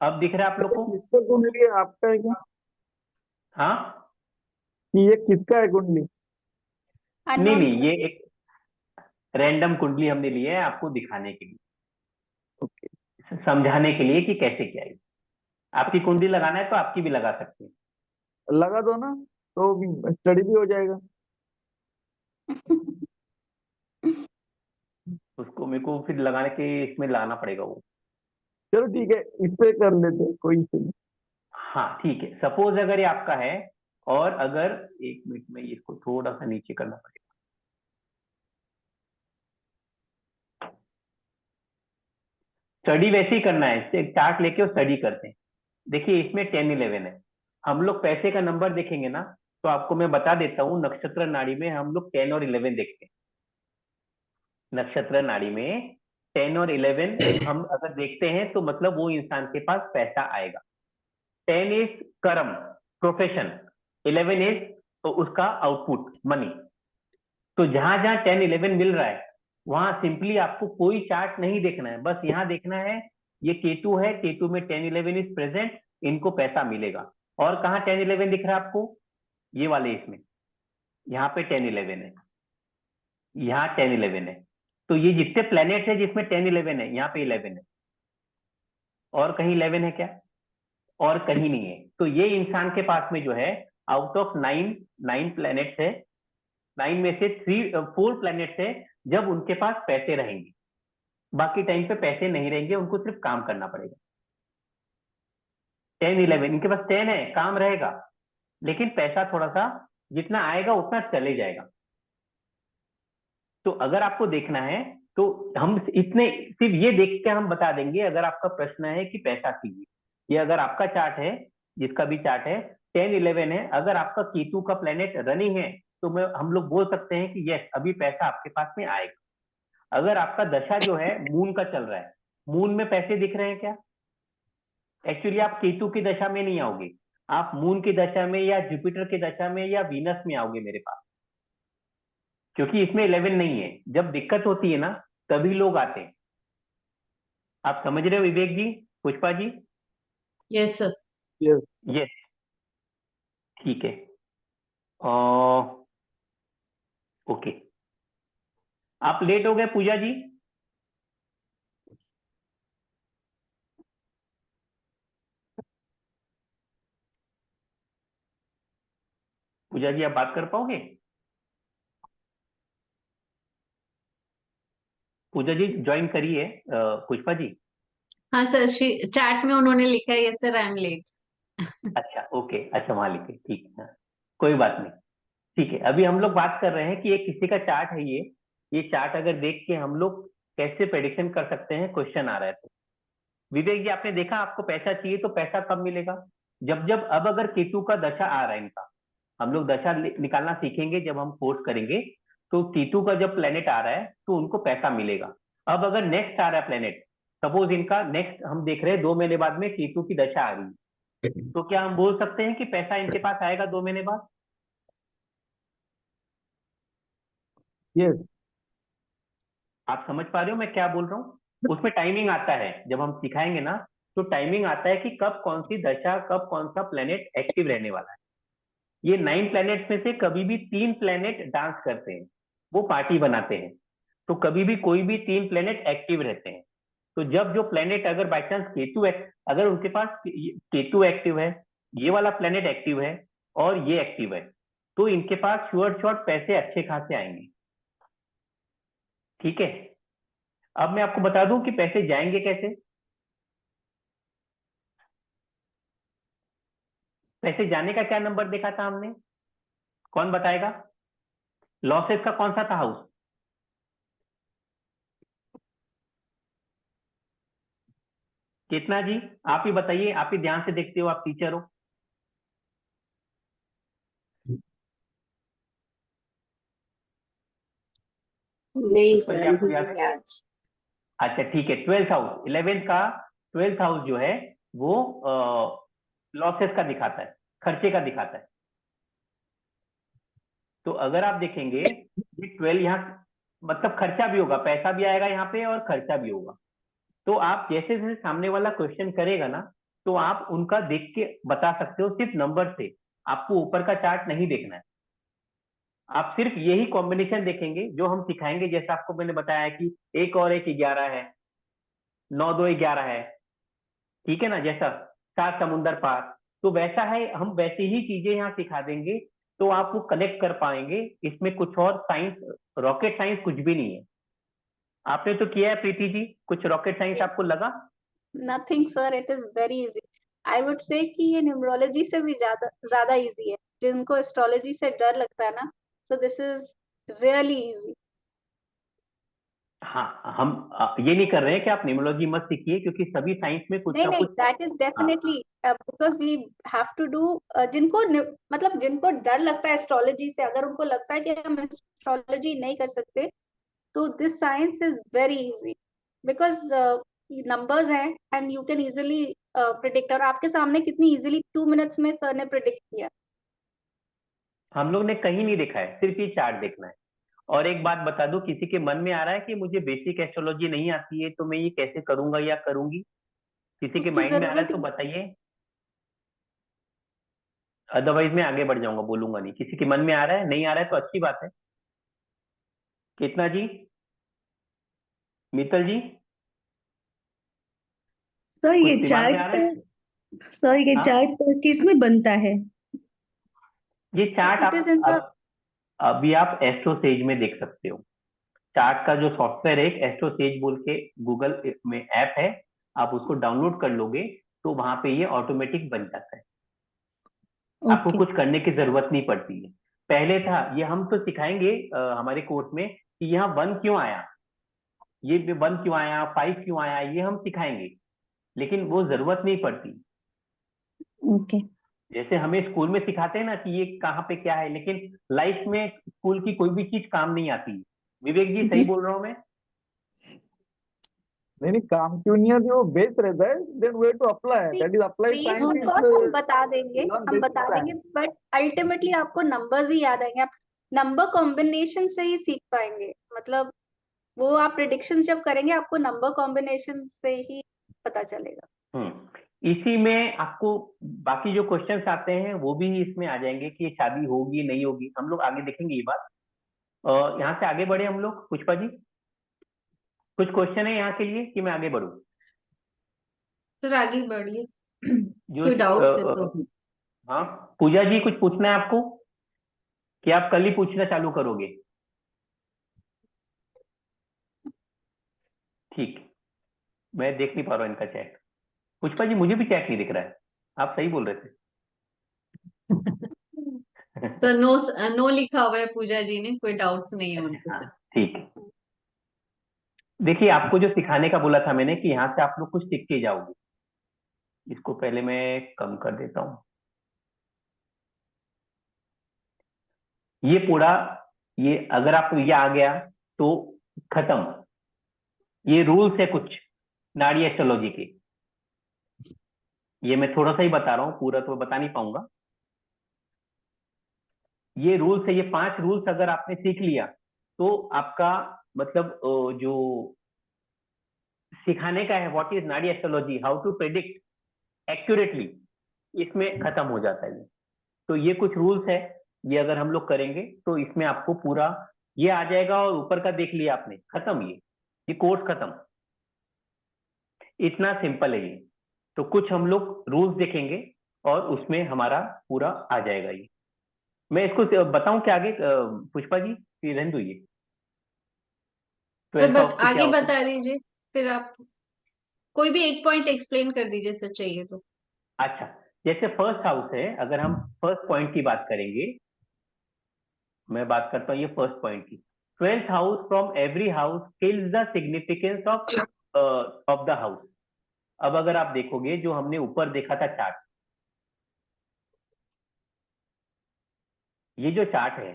अब दिख रहा है आप लोग को? किसका कुंडली है, आपका है क्या? हाँ, कि ये किसका है कुंडली? नहीं अननोन। नहीं, ये एक रैंडम कुंडली हमने ली है आपको दिखाने के लिए, ओके, समझाने के लिए कि कैसे क्या है। आपकी कुंडली लगाना है तो आपकी भी लगा सकते हैं। लगा दो ना, तो स्टडी भी हो जाएगा। उसको मेरे को फिर लगाने के इसमें लाना पड़ेगा वो। चलो ठीक है, इस पे कर लेते हैं, कोई इशू नहीं। हाँ ठीक है, सपोज अगर ये आपका है, और अगर 1 मिनट में इसको थोड़ा सा नीचे करना पड़ेगा। स्टडी वैसे ही करना है, एक चार्ट लेके और स्टडी करते हैं। देखिए इसमें 10-11 है, हम लोग पैसे का नंबर देखेंगे ना, तो आपको मैं बता देता हूँ, नक्षत्र नाड़ी में हम लोग 10 और 11 देखते हैं। नक्षत्र नाड़ी में 10 और 11 हम अगर देखते हैं तो मतलब वो इंसान के पास पैसा आएगा। 10 इज कर्म, प्रोफेशन, 11 इज तो उसका आउटपुट, मनी। तो जहां जहां 10-11 मिल रहा है वहां सिंपली आपको कोई चार्ट नहीं देखना है, बस यहाँ देखना है ये केतु है, केतु में 10-11 इज प्रेजेंट, इनको पैसा मिलेगा। और कहाँ 10-11 दिख रहा है आपको? ये वाले इसमें, यहाँ पे 10-11 है, यहाँ 10-11 है। तो ये जितने प्लेनेट है जिसमें 10-11 है, यहाँ पे 11 है। और कहीं 11 है क्या? और कहीं नहीं है। तो ये इंसान के पास में जो है, आउट ऑफ 9 प्लेनेट्स है, 9 में से 4 प्लेनेट्स है जब उनके पास पैसे रहेंगे, बाकी टाइम पे पैसे नहीं रहेंगे, उनको सिर्फ काम करना पड़ेगा। 10-11 इनके पास 10 है, काम रहेगा, लेकिन पैसा थोड़ा सा जितना आएगा उतना चले जाएगा। तो अगर आपको देखना है तो हम इतने सिर्फ ये देख के हम बता देंगे, अगर आपका प्रश्न है कि पैसा चाहिए, ये अगर आपका चार्ट है, जिसका भी चार्ट है 10-11 है, अगर आपका केतु का प्लेनेट रनिंग है, तो हम लोग बोल सकते हैं कि यस अभी पैसा आपके पास में आएगा। अगर आपका दशा जो है मून का चल रहा है, मून में पैसे दिख रहे हैं क्या? एक्चुअली आप केतु की दशा में नहीं आओगे, आप मून की दशा में या जुपिटर की दशा में या वीनस में आओगे मेरे पास। क्योंकि इसमें 11 नहीं है। जब दिक्कत होती है ना तभी लोग आते हैं। आप समझ रहे हो Vivek ji, Pushpa ji? Yes sir. Yes. Yes, ठीक है। ओके, आप लेट हो गए पूजा जी। पूजा जी आप बात कर पाओगे? पूजा जी ज्वाइन करिए पुष्पा जी। हाँ सर, चैट में उन्होंने लिखा है yes sir I am late. अच्छा ओके, अच्छा वहां लिखे, ठीक है, हाँ, कोई बात नहीं। ठीक है, अभी हम लोग बात कर रहे हैं कि ये किसी का चार्ट है। ये चार्ट अगर देख के हम लोग कैसे प्रेडिक्शन कर सकते हैं, क्वेश्चन आ रहा है तो। विवेक जी आपने देखा, आपको पैसा चाहिए तो पैसा कब मिलेगा? जब जब अब अगर केतु का दशा आ रहा है इनका, हम लोग दशा निकालना सीखेंगे जब हम कोर्स करेंगे। तो केतु का जब प्लेनेट आ रहा है तो उनको पैसा मिलेगा। अब अगर नेक्स्ट आ रहा है प्लेनेट, सपोज इनका नेक्स्ट हम देख रहे हैं 2 महीने बाद में केतु की दशा आ रही है, तो क्या हम बोल सकते हैं कि पैसा इनके पास आएगा 2 महीने बाद? Yes. आप समझ पा रहे हो मैं क्या बोल रहा हूँ? उसमें टाइमिंग आता है, जब हम सिखाएंगे ना तो टाइमिंग आता है कि कब कौन सी दशा, कब कौन सा प्लेनेट एक्टिव रहने वाला है। ये 9 प्लैनेट्स में से कभी भी 3 प्लैनेट डांस करते हैं, वो पार्टी बनाते हैं। तो कभी भी कोई भी 3 प्लैनेट एक्टिव रहते हैं। तो जब जो प्लैनेट अगर बाई चांस केतु अगर उनके पास केतु एक्टिव है, ये वाला प्लैनेट एक्टिव है और ये एक्टिव है, तो इनके पास श्योर शॉट पैसे अच्छे खासे आएंगे। ठीक है, अब मैं आपको बता दूं कि पैसे जाएंगे कैसे। पैसे जाने का क्या नंबर देखा था हमने, कौन बताएगा? लॉसेस का कौन सा था हाउस? कितना जी, आप ही बताइए, आप ही ध्यान से देखते हो, आप टीचर हो। नहीं पुष्पा जी सर, आपको नहीं याद? याद। अच्छा ठीक है, 12th हाउस, 11th का 12th हाउस जो है वो लॉसेस का दिखाता है, खर्चे का दिखाता है। तो अगर आप देखेंगे ये 12 यहाँ मतलब खर्चा भी होगा, पैसा भी आएगा यहाँ पे और खर्चा भी होगा। तो आप जैसे जैसे सामने वाला क्वेश्चन करेगा ना, तो आप उनका देख के बता सकते हो सिर्फ नंबर से। आपको ऊपर का चार्ट नहीं देखना है, आप सिर्फ यही कॉम्बिनेशन देखेंगे जो हम सिखाएंगे। जैसा आपको मैंने बताया कि 1 और 1 11 है, 9 2 11 है, ठीक है ना, जैसा 7 समुंदर पार, तो वैसा है, हम वैसी ही चीजें यहाँ सिखा देंगे। तो आप वो कनेक्ट कर पाएंगे। इसमें कुछ और साइंस, रॉकेट साइंस कुछ भी नहीं है। आपने तो किया है प्रीति जी, कुछ रॉकेट साइंस आपको लगा? Nothing sir, it is very easy. I would say कि ये न्यूमरोलॉजी से भी ज्यादा ज्यादा इजी है। जिनको एस्ट्रोलॉजी से डर लगता है ना, so this is really easy. हाँ, हम ये नहीं कर रहे हैं कि आप न्यूमरोलॉजी मत सीखिए, क्योंकि सभी साइंस में कुछ नहीं ना नहीं, कुछ। दैट इज हाँ, definitely because we have to do. मतलब जिनको डर लगता है एस्ट्रोलॉजी से, अगर उनको लगता है कि हम एस्ट्रोलॉजी नहीं कर सकते, तो this science is very easy because numbers हैं and you can easily predict. और आपके सामने कितनी इजीली 2 मिनट्स में सर ने प्रिडिक्ट किया। हम लोग ने कहीं नहीं देखा है, सिर्फ ये चार्ट देखना है। और एक बात बता दूं, किसी के मन में आ रहा है कि मुझे बेसिक एस्ट्रोलॉजी नहीं आती है तो मैं ये कैसे करूंगा या करूंगी? किसी के उसकी माइंड में आ रहा है जरूरत तो ही बताइए, अदरवाइज मैं आगे बढ़ जाऊंगा, बोलूंगा नहीं। किसी के मन में आ रहा है, नहीं आ रहा है तो अच्छी बात है। कितना जी, मित्तल जी, सर कुछ ये दिमाग में आ रहा है? चार्ट, सर ये हाँ, चार्ट किस में बनता है? ये chart it is in the. आप अभी आप एस्ट्रोसेज में देख सकते हो। चार्ट का जो सॉफ्टवेयर है, एक एस्ट्रोसेज बोल के गूगल में ऐप है, आप उसको डाउनलोड कर लोगे तो वहां पे ये ऑटोमेटिक बन जाता है। आपको ओके। कुछ करने की जरूरत नहीं पड़ती है। पहले था ये, हम तो सिखाएंगे हमारे कोर्स में कि यहाँ 1 क्यों आया, ये 1 क्यों आया, 5 क्यों आया, ये हम सिखाएंगे, लेकिन वो जरूरत नहीं पड़ती। ओके। जैसे हमें स्कूल में सिखाते हैं ना कि ये कहाँ पे क्या है, लेकिन लाइफ में स्कूल की कोई भी चीज काम नहीं आती। विवेक जी सही बोल रहा हूँ मैं? नहीं नहीं, काम क्यों नहीं आती, वो बेस रहता है। Then way to apply, that is applied base science of is course हम बता देंगे, लर्न हम बेसिक बता देंगे, साइंस। बट अल्टीमेटली आपको नंबर्स ही याद आएंगे। आप नंबर कॉम्बिनेशन से ही सीख पाएंगे, मतलब वो आप प्रिडिक्शन जब करेंगे आपको नंबर कॉम्बिनेशन से ही पता चलेगा। इसी में आपको बाकी जो क्वेश्चंस आते हैं वो भी इसमें आ जाएंगे कि ये शादी होगी नहीं होगी, हम लोग आगे देखेंगे ये बात। यहाँ से आगे बढ़े हम लोग। पुष्पा जी, कुछ क्वेश्चन है यहाँ के लिए कि मैं आगे बढ़ूं? सर आगे बढ़िए। जो कोई डाउट्स है तो। हाँ, पूजा जी कुछ पूछना है आपको कि आप कल ही पूछना चालू करोगे? ठीक, मैं देख नहीं पा रहा हूँ इनका चैट। पुष्पा जी मुझे भी चैट नहीं दिख रहा है, आप सही बोल रहे थे। तो नो नो लिखा हुआ है पूजा जी ने, कोई डाउट्स नहीं है उनको हाँ सर। ठीक है। देखिए आपको जो सिखाने का बोला था मैंने कि यहाँ से आप लोग कुछ सीख के जाओगे। इसको पहले मैं कम कर देता हूँ। ये पूरा, ये अगर आपको ये आ गया तो खत्म। ये रूल्स है कुछ नाड़ी एस्ट्रोलॉजी के। ये मैं थोड़ा सा ही बता रहा हूँ, पूरा तो बता नहीं पाऊंगा। ये रूल्स है, ये 5 रूल्स अगर आपने सीख लिया तो आपका मतलब जो सिखाने का है what is Nadi astrology, how to predict accurately, इसमें खत्म हो जाता है। तो ये कुछ रूल्स है, ये अगर हम लोग करेंगे तो इसमें आपको पूरा ये आ जाएगा। और ऊपर का देख लिया आपने, खत्म। ये कोर्स खत्म। इतना सिंपल है ये। तो कुछ हम लोग रूल्स देखेंगे और उसमें हमारा पूरा आ जाएगा ये। मैं इसको बताऊं क्या आगे पुष्पा जी, कि रहने दो ये सर 12th हाउस के क्या आगे होते हैं? बता दीजिए, फिर आप कोई भी एक पॉइंट एक्सप्लेन कर दीजिए सर, चाहिए तो। अच्छा, जैसे फर्स्ट हाउस है, अगर हम फर्स्ट पॉइंट की बात करेंगे, मैं बात करता हूँ ये फर्स्ट पॉइंट की। 12th house from every house kills the significance of the house. अब अगर आप देखोगे जो हमने ऊपर देखा था चार्ट, ये जो चार्ट है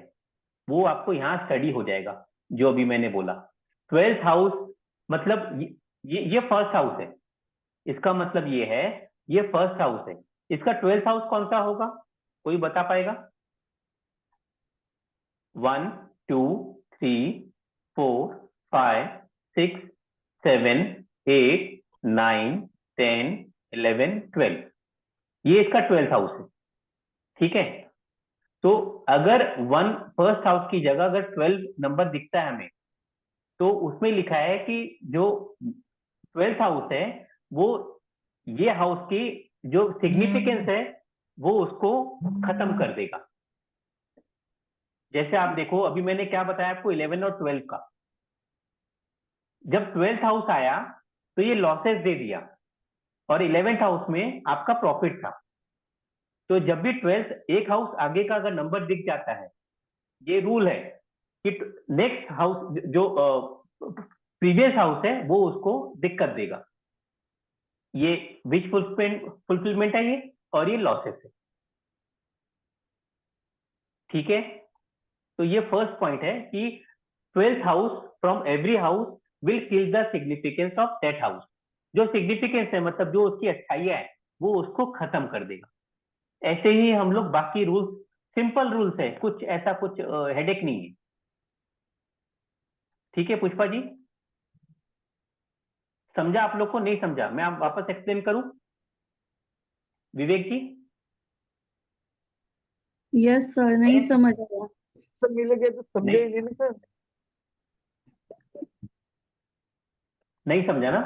वो आपको यहाँ स्टडी हो जाएगा। जो अभी मैंने बोला 12th हाउस मतलब ये फर्स्ट हाउस है। इसका मतलब ये है, ये फर्स्ट हाउस है। इसका 12th हाउस कौन सा होगा, कोई बता पाएगा? 1 2 3 4 5 6 7 8 9 10 11 12, ये इसका 12th हाउस है। ठीक है, तो अगर वन फर्स्ट हाउस की जगह अगर 12 नंबर दिखता है हमें, तो उसमें लिखा है कि जो 12th हाउस है वो ये हाउस की जो सिग्निफिकेंस है वो उसको खत्म कर देगा। जैसे आप देखो, अभी मैंने क्या बताया आपको 11 और 12 का। जब 12th हाउस आया तो ये लॉसेस दे दिया, और 11th हाउस में आपका प्रॉफिट था। तो जब भी 12th एक हाउस आगे का अगर नंबर दिख जाता है, ये रूल है कि नेक्स्ट हाउस जो प्रीवियस हाउस है वो उसको दिक्कत देगा। ये विच फुलफिलमेंट है ये, और ये लॉसेस है। ठीक है, तो ये फर्स्ट पॉइंट है कि 12th house from every house will kill the significance of that house. जो सिग्निफिकेंस है मतलब जो उसकी अच्छाइयां है वो उसको खत्म कर देगा। ऐसे ही हम लोग बाकी रूल्स, सिंपल रूल्स है, कुछ ऐसा कुछ हेडेक नहीं है। ठीक है पुष्पा जी, समझा आप लोग को? नहीं समझा? मैं आप वापस एक्सप्लेन करूं? विवेक जी, यस सर, नहीं समझ आया। सब मिलेंगे तो समझे ही नहीं ना सर। नहीं समझा ना?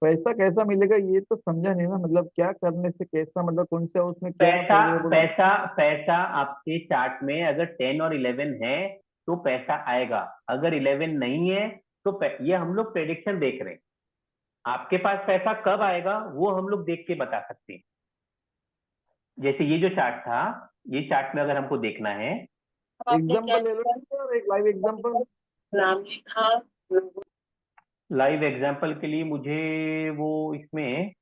पैसा कैसा मिलेगा ये तो समझा नहीं ना, मतलब क्या करने से कैसा, मतलब कौन से उसमें क्या पैसा फेवरेबल। पैसा पैसा आपके चार्ट में अगर 10 और 11 है तो पैसा आएगा। अगर 11 नहीं है तो ये हम लोग प्रेडिक्शन देख रहे हैं। आपके पास पैसा कब आएगा वो हम लोग देख के बता सकते हैं। जैसे ये जो चार्ट था, ये चार्ट में अगर हमको देखना है, एग्जाम्पल ले लो सर, एक लाइव एग्जाम्पल। नाम लिखा। लाइव एग्जांपल के लिए मुझे वो इसमें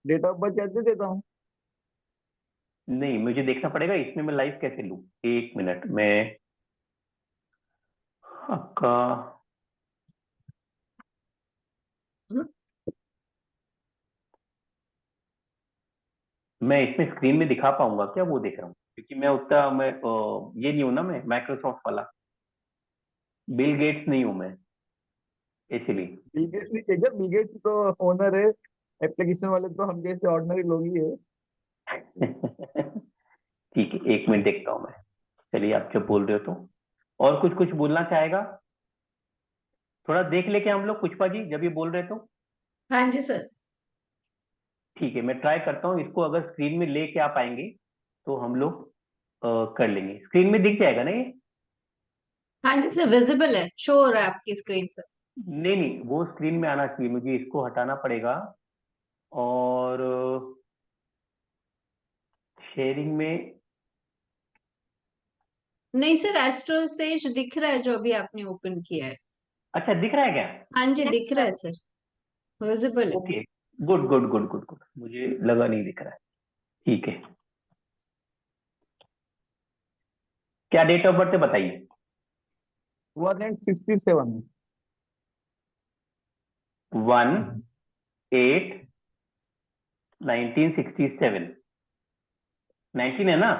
डेट ऑफ बर्थ कैसे देता हूँ? नहीं, मुझे देखना पड़ेगा इसमें मैं लाइव कैसे लूं। एक मिनट में आपका मैं इसमें स्क्रीन में दिखा पाऊंगा क्या, वो देख रहा हूँ। क्योंकि मैं उतना ये नहीं हूं ना, मैं माइक्रोसॉफ्ट वाला, बिल गेट्स नहीं हूं मैं, इसलिए। बिल गेट्स नहीं चाहिए, बिल गेट्स तो ओनर है, एप्लीकेशन वाले तो हम जैसे ऑर्डिनरी लोग ही है। ठीक है, 1 मिनट देखता हूं मैं। चलिए, आप जब बोल रहे हो तो और कुछ कुछ बोलना चाहेगा, थोड़ा देख लेके हम लोग, पुष्पा जी जब ये बोल रहे तो। हाँ जी सर। ठीक है, मैं ट्राई करता हूँ इसको, अगर स्क्रीन में लेके आ पाएंगे तो हम लोग कर लेंगे। स्क्रीन में दिख जाएगा ना ये? हाँ जी सर, विजिबल है, शो हो रहा है आपकी स्क्रीन सर। नहीं नहीं, वो स्क्रीन में आना चाहिए, मुझे इसको हटाना पड़ेगा। और शेयरिंग में नहीं सर, एस्ट्रोसेज दिख रहा है जो अभी आपने ओपन किया है। अच्छा दिख रहा है क्या? हाँ जी, दिख रहा है सर, विजिबल है। Okay, good good good good good, मुझे लगा नहीं दिख रहा है। ठीक है, क्या डेट ऑफ बर्थ है बताइए? 1867। 1/8/1967। 19 है ना?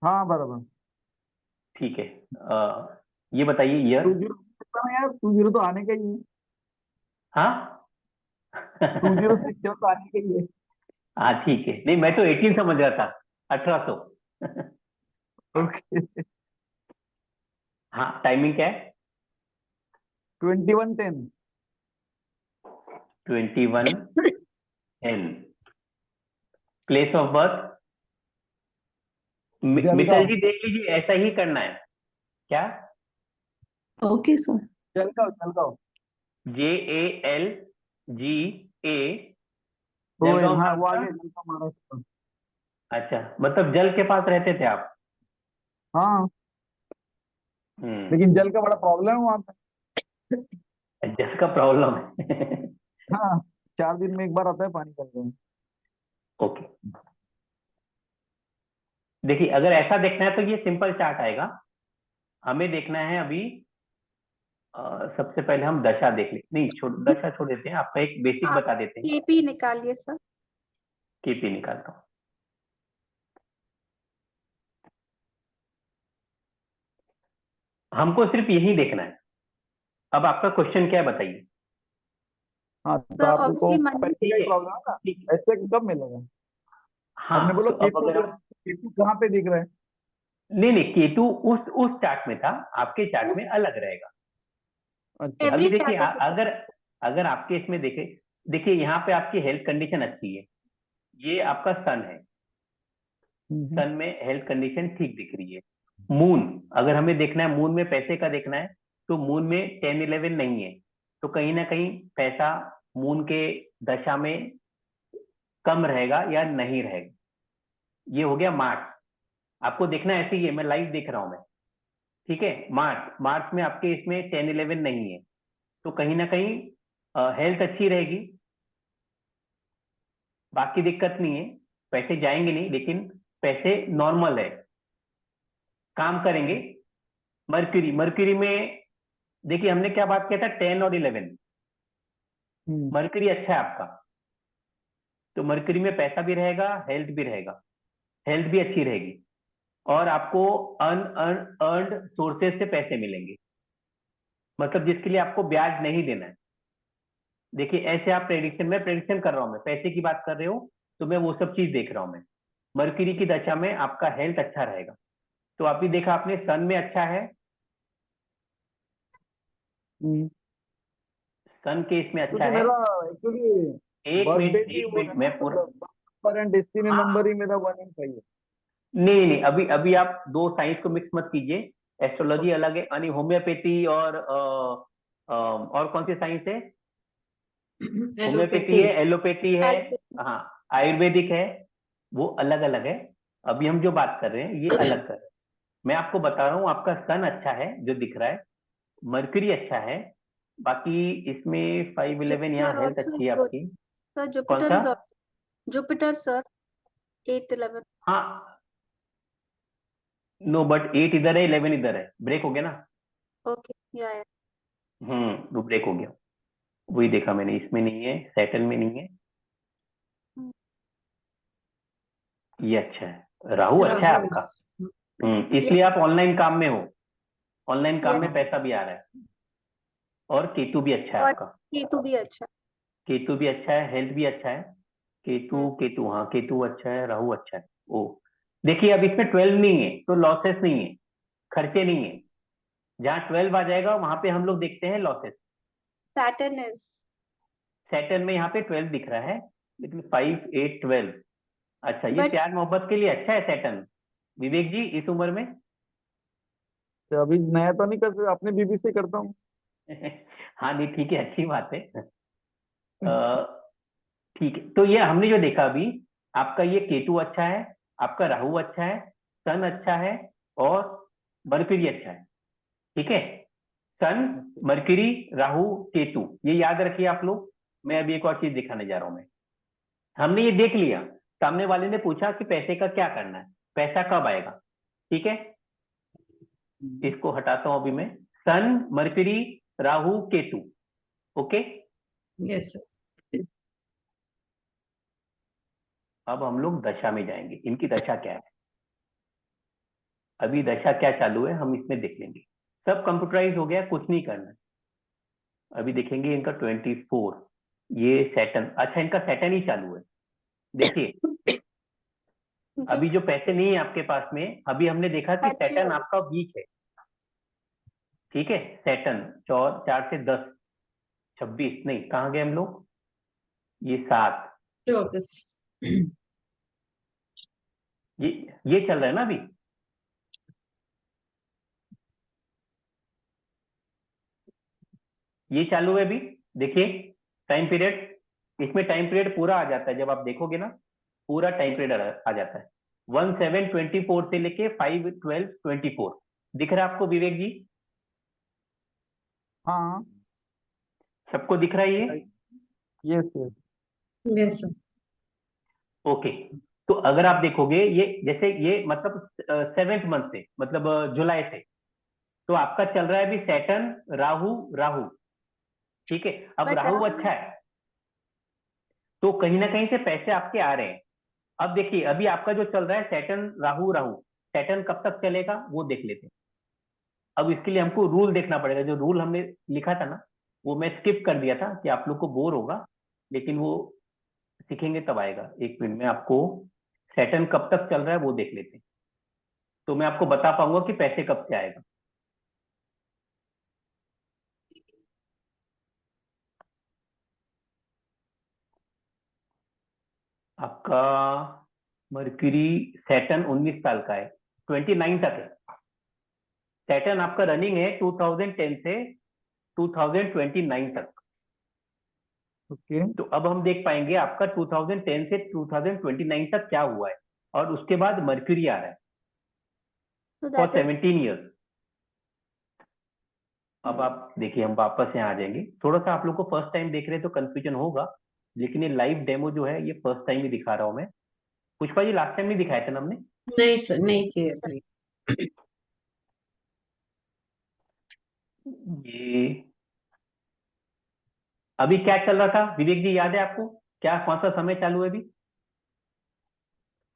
हाँ बराबर। ठीक है, ये बताइए ईयर। 20 यार, 20 तो आने का ही है। हाँ। 2067 तो आने का ही है। हाँ ठीक है, नहीं मैं तो 18 समझ रहा था, 1800। ओके। हाँ, टाइमिंग क्या है? 2110। 21 N। Place of birth Mittal Jalgaon. जी देख लीजिए, ऐसा ही करना है क्या? Okay sir. Jalgaon Jalgaon. JALGA, वो जलगांव हाँ, वो महाराष्ट्र। आगे जलगांव महाराष्ट्र। अच्छा, मतलब जल के पास रहते थे आप? हाँ, हम्म, लेकिन जल का बड़ा प्रॉब्लम है वहाँ पे। जल का प्रॉब्लम है। हाँ, 4 दिन में एक बार आता है पानी जल में। ओके, देखिए अगर ऐसा देखना है तो ये सिंपल चार्ट आएगा। हमें देखना है अभी, सबसे पहले हम दशा देख ले, नहीं दशा छोड़ देते हैं, आपका एक बेसिक आप बता देते हैं। केपी निकालिए सर। केपी निकालता हूँ। हमको सिर्फ यही देखना है। अब आपका क्वेश्चन क्या है बताइए? हाँ, तो सर आपको ऑब्वियसली मनी। पैसे का ठीक ही है, प्रॉब्लम है ना। ठीक। ऐसे कब मिलेगा? आपने हाँ बोला तो अब केतु, अगर हम, केतु कहाँ पे दिख रहा है? नहीं नहीं, केतु उस चार्ट में था, आपके चार्ट में अलग रहेगा। अच्छा। एवरी अभी देखिए, चार्ट इज अगर अगर आपके इसमें देखे, देखिए यहाँ पे आपकी हेल्थ कंडीशन अच्छी है, ये आपका सन है, सन में हेल्थ कंडीशन ठीक दिख रही है। मून, अगर हमें देखना है मून में पैसे का देखना है, तो मून में 10-11 नहीं है, तो कहीं ना कहीं पैसा मून के दशा में कम रहेगा या नहीं रहेगा। ये हो गया मार्च, आपको देखना ऐसे ही है, मैं लाइव देख रहा हूं मैं। ठीक है, मार्च मार्च में आपके इसमें 10-11 नहीं है, तो कहीं ना कहीं हेल्थ अच्छी रहेगी, बाकी दिक्कत नहीं है, पैसे जाएंगे नहीं, लेकिन पैसे नॉर्मल है, काम करेंगे। मर्क्यूरी, मर्क्यूरी में देखिए हमने क्या बात किया था, 10 और 11। मर्क्यूरी अच्छा है आपका, तो मर्क्यूरी में पैसा भी रहेगा, हेल्थ भी रहेगा, हेल्थ भी अच्छी रहेगी, और आपको अर्नड सोर्सेज से पैसे मिलेंगे, मतलब जिसके लिए आपको ब्याज नहीं देना है। देखिए ऐसे आप प्रेडिक्शन, मैं प्रेडिक्शन कर रहा हूं, मैं पैसे की बात कर रहे हो तो मैं वो सब चीज देख रहा हूं मैं। मर्क्यूरी की दशा में आपका हेल्थ अच्छा रहेगा, तो अभी देखा आपने सन में अच्छा है, सन के इसमें अच्छा क्योंकि है। मेरा एक्चुअली एक बर्थ मिनट डेट ही एक वो मिनट है मैं ना, पूरा, मतलब पर एंड डेस्टिनी हाँ, नंबर ही मेरा 1 एंड 5 है। नहीं नहीं, अभी अभी आप दो साइंस को मिक्स मत कीजिए, एस्ट्रोलॉजी अलग है, यानी होम्योपैथी और कौन सी साइंस है? Homeopathy allopathy. है, एलोपैथी है, आयुर्वेद। हाँ, आयुर्वेदिक है, वो अलग अलग है। अभी हम जो बात कर रहे हैं ये अलग कर रहे हैं। मैं आपको बता रहा हूँ, आपका सन अच्छा है जो दिख रहा है, मर्क्यूरी अच्छा है, बाकी इसमें 5-11 यहाँ जुपिटर हेल्थ आल्सो अच्छी इज है गुड आपकी। सर। कौन जुपिटर सा? Is Jupiter sir 8-11। हाँ, नो बट 8 इधर है, 11 इधर है, ब्रेक हो गया ना। ओके या वो ब्रेक हो गया, वही देखा मैंने, इसमें नहीं है, सैटर्न में नहीं है, ये अच्छा है। राहु अच्छा है राहु आपका। is इसलिए आप ऑनलाइन काम में हो, ऑनलाइन काम Yes. में पैसा भी आ रहा है। और केतु भी अच्छा है और आपका, केतु भी अच्छा। केतु भी अच्छा है, हेल्थ भी अच्छा है। केतु केतु हाँ केतु अच्छा है, राहु अच्छा है। ओ देखिए अब इसमें 12 नहीं है तो लॉसेस नहीं है, खर्चे नहीं है। जहाँ 12 आ जाएगा वहां पे हम लोग देखते हैं लॉसेस। Saturn is सैटर्न में यहाँ पे 12 दिख रहा है, लेकिन 5 8 12। अच्छा ये But- प्यार मोहब्बत के लिए अच्छा है सैटर्न। विवेक जी इस उम्र में तो अभी नया तो नहीं कर सकता, अपने बीबी से करता हूँ। हाँ नहीं ठीक है, अच्छी बात है। ठीक है, तो ये हमने जो देखा अभी, आपका ये केतु अच्छा है, आपका राहु अच्छा है, सन अच्छा है, और मरकरी अच्छा है। ठीक है, सन मरकरी राहु केतु, ये याद रखिए आप लोग। मैं अभी एक और चीज दिखाने जा रहा हूं। मैं हमने ये देख लिया, सामने वाले ने पूछा कि पैसे का क्या करना है, पैसा कब आएगा। ठीक है, इसको हटाता हूं अभी मैं। Sun mercury Rahu Ketu, okay. yes sir. अब हम लोग दशा में जाएंगे, इनकी दशा क्या है, अभी दशा क्या चालू है हम इसमें देख लेंगे। सब कंप्यूटराइज हो गया, कुछ नहीं करना है। अभी देखेंगे इनका 24, ये सैटर्न, अच्छा इनका सैटर्न ही चालू है। देखिए अभी जो पैसे नहीं है आपके पास में, अभी हमने देखा कि अच्छी सैटर्न बात। आपका वीक है। ठीक है, सैटर्न 4 से 10 26 नहीं, कहाँ गए हम लोग, ये 7, 24 ये चल रहा है ना अभी। ये चालू है अभी, देखिए टाइम पीरियड, इसमें टाइम पीरियड पूरा आ जाता है। जब आप देखोगे ना पूरा टाइम पीरियड आ जाता है। 1724 से लेके 5/12/24 दिख रहा है आपको विवेक जी? हाँ सबको दिख रहा है ये? Yes yes. yes sir. Okay, तो अगर आप देखोगे ये, जैसे ये मतलब 7th मंथ से, मतलब जुलाई से, तो आपका चल रहा है अभी सैटर्न राहु राहु। ठीक है, अब But राहु Rahu- अच्छा है तो कहीं ना कहीं से पैसे आपके आ रहे हैं। अब देखिए अभी आपका जो चल रहा है सैटर्न राहु राहु, सैटर्न कब तक चलेगा वो देख लेते हैं। अब इसके लिए हमको रूल देखना पड़ेगा, जो रूल हमने लिखा था ना वो मैं स्किप कर दिया था कि आप लोग को बोर होगा, लेकिन वो सीखेंगे तब आएगा। एक मिनट में आपको सैटर्न कब तक चल रहा है वो देख लेते हैं, तो मैं आपको बता पाऊंगा कि पैसे कब से आएगा। आपका मरकरी सैटर्न 19 साल का है, 29 तक है। सैटर्न आपका रनिंग है 2010 से 2029 तक। ओके तो अब हम देख पाएंगे आपका 2010 से 2029 तक क्या हुआ है, और उसके बाद मरकरी आ रहा है So for that is 17 years. अब आप देखिए हम वापस यहाँ आ जाएंगे। थोड़ा सा आप लोग को फर्स्ट टाइम देख रहे हैं तो कंफ्यूजन होगा, लेकिन ये लाइव डेमो जो है ये फर्स्ट टाइम ही दिखा रहा हूँ मैं। पुष्पा जी लास्ट टाइम नहीं दिखाया था ना हमने? नहीं सर, नहीं किया था। ये अभी क्या चल रहा था विवेक जी, याद है आपको क्या, कौन सा समय चालू है अभी?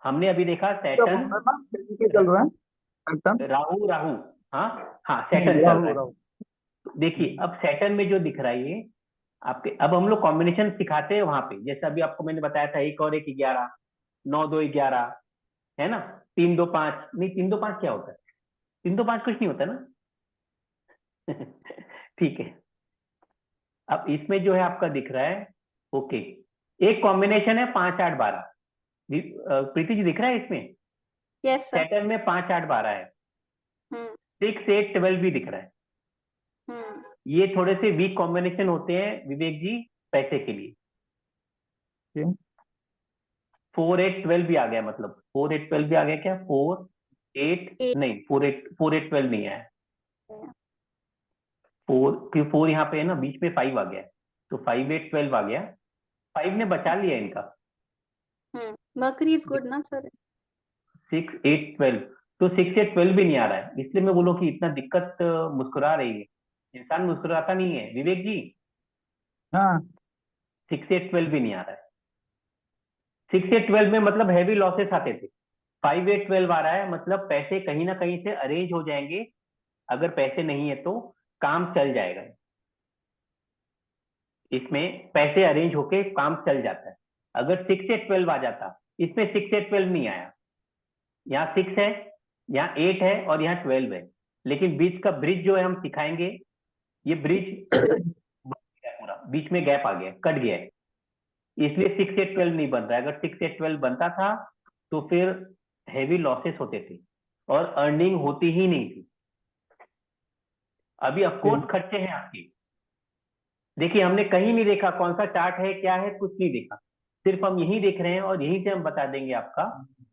हमने अभी देखा सैटर्न चल रहा है सैटर्न। राहु राहु, हाँ हाँ सैटर्न चल रहा है। राहु देखिए अब सैटर्न में जो दिख रहा है ये आपके, अब हम लोग कॉम्बिनेशन सिखाते हैं वहां पे, जैसे अभी आपको मैंने बताया था 1 और 1 11, 9 2 11, है ना, 3 2 5, नहीं 3 2 5 क्या होता है, 3 2 5 कुछ नहीं होता ना। ठीक है, अब इसमें जो है आपका दिख रहा है, ओके, एक कॉम्बिनेशन है 5 8 12। प्रीति जी दिख रहा है इसमें? yes sir. सैटर्न में 5 8 12 है, हम्म 6 8 12 भी दिख रहा है। हम्म ये थोड़े से वीक कॉम्बिनेशन होते हैं विवेक जी पैसे के लिए। 4 8 12 भी आ गया, मतलब 4 8 12 भी आ गया क्या, 4 8 Eight. नहीं, 4 8 12 नहीं आया। 4 यहाँ पे है ना, बीच में 5 आ गया, तो 5 8 12 आ गया, 5 ने बचा लिया इनका। Mercury is good ना sir. 6 8 12, तो 6 8 12 भी नहीं आ रहा है, इसलिए मैं बोलूँ कि इतना दिक्कत मुस्कुरा रही है, इंसान मुस्कुराता नहीं है विवेक जी। हाँ 6 8 12 भी नहीं आ रहा है। 6 8 12 में मतलब हैवी लॉसेस आते थे, 5-8-12 आ रहा है, मतलब पैसे कहीं ना कहीं से अरेंज हो जाएंगे। अगर पैसे नहीं है तो काम चल जाएगा। इसमें पैसे अरेंज होके काम चल जाता है। अगर 6-8-12 आ जाता, इसमें 6-8-12 नहीं आया, यहाँ 6 है, यहाँ 8 है और यहाँ 12 है, लेकिन बीच का ब्रिज जो है हम सिखाएंगे, ये ब्रिज पूरा बीच में गैप आ गया, कट गया है, इसलिए 6-8-12 नहीं बन रहा है। अगर 6-8-12 बनता था तो फिर हैवी लॉसेस होते थे और अर्निंग होती ही नहीं थी। अभी ऑफकोर्स खर्चे हैं आपके। देखिए, हमने कहीं नहीं देखा कौन सा चार्ट है क्या है, कुछ नहीं देखा, सिर्फ हम यही देख रहे हैं और यहीं से हम बता देंगे आपका।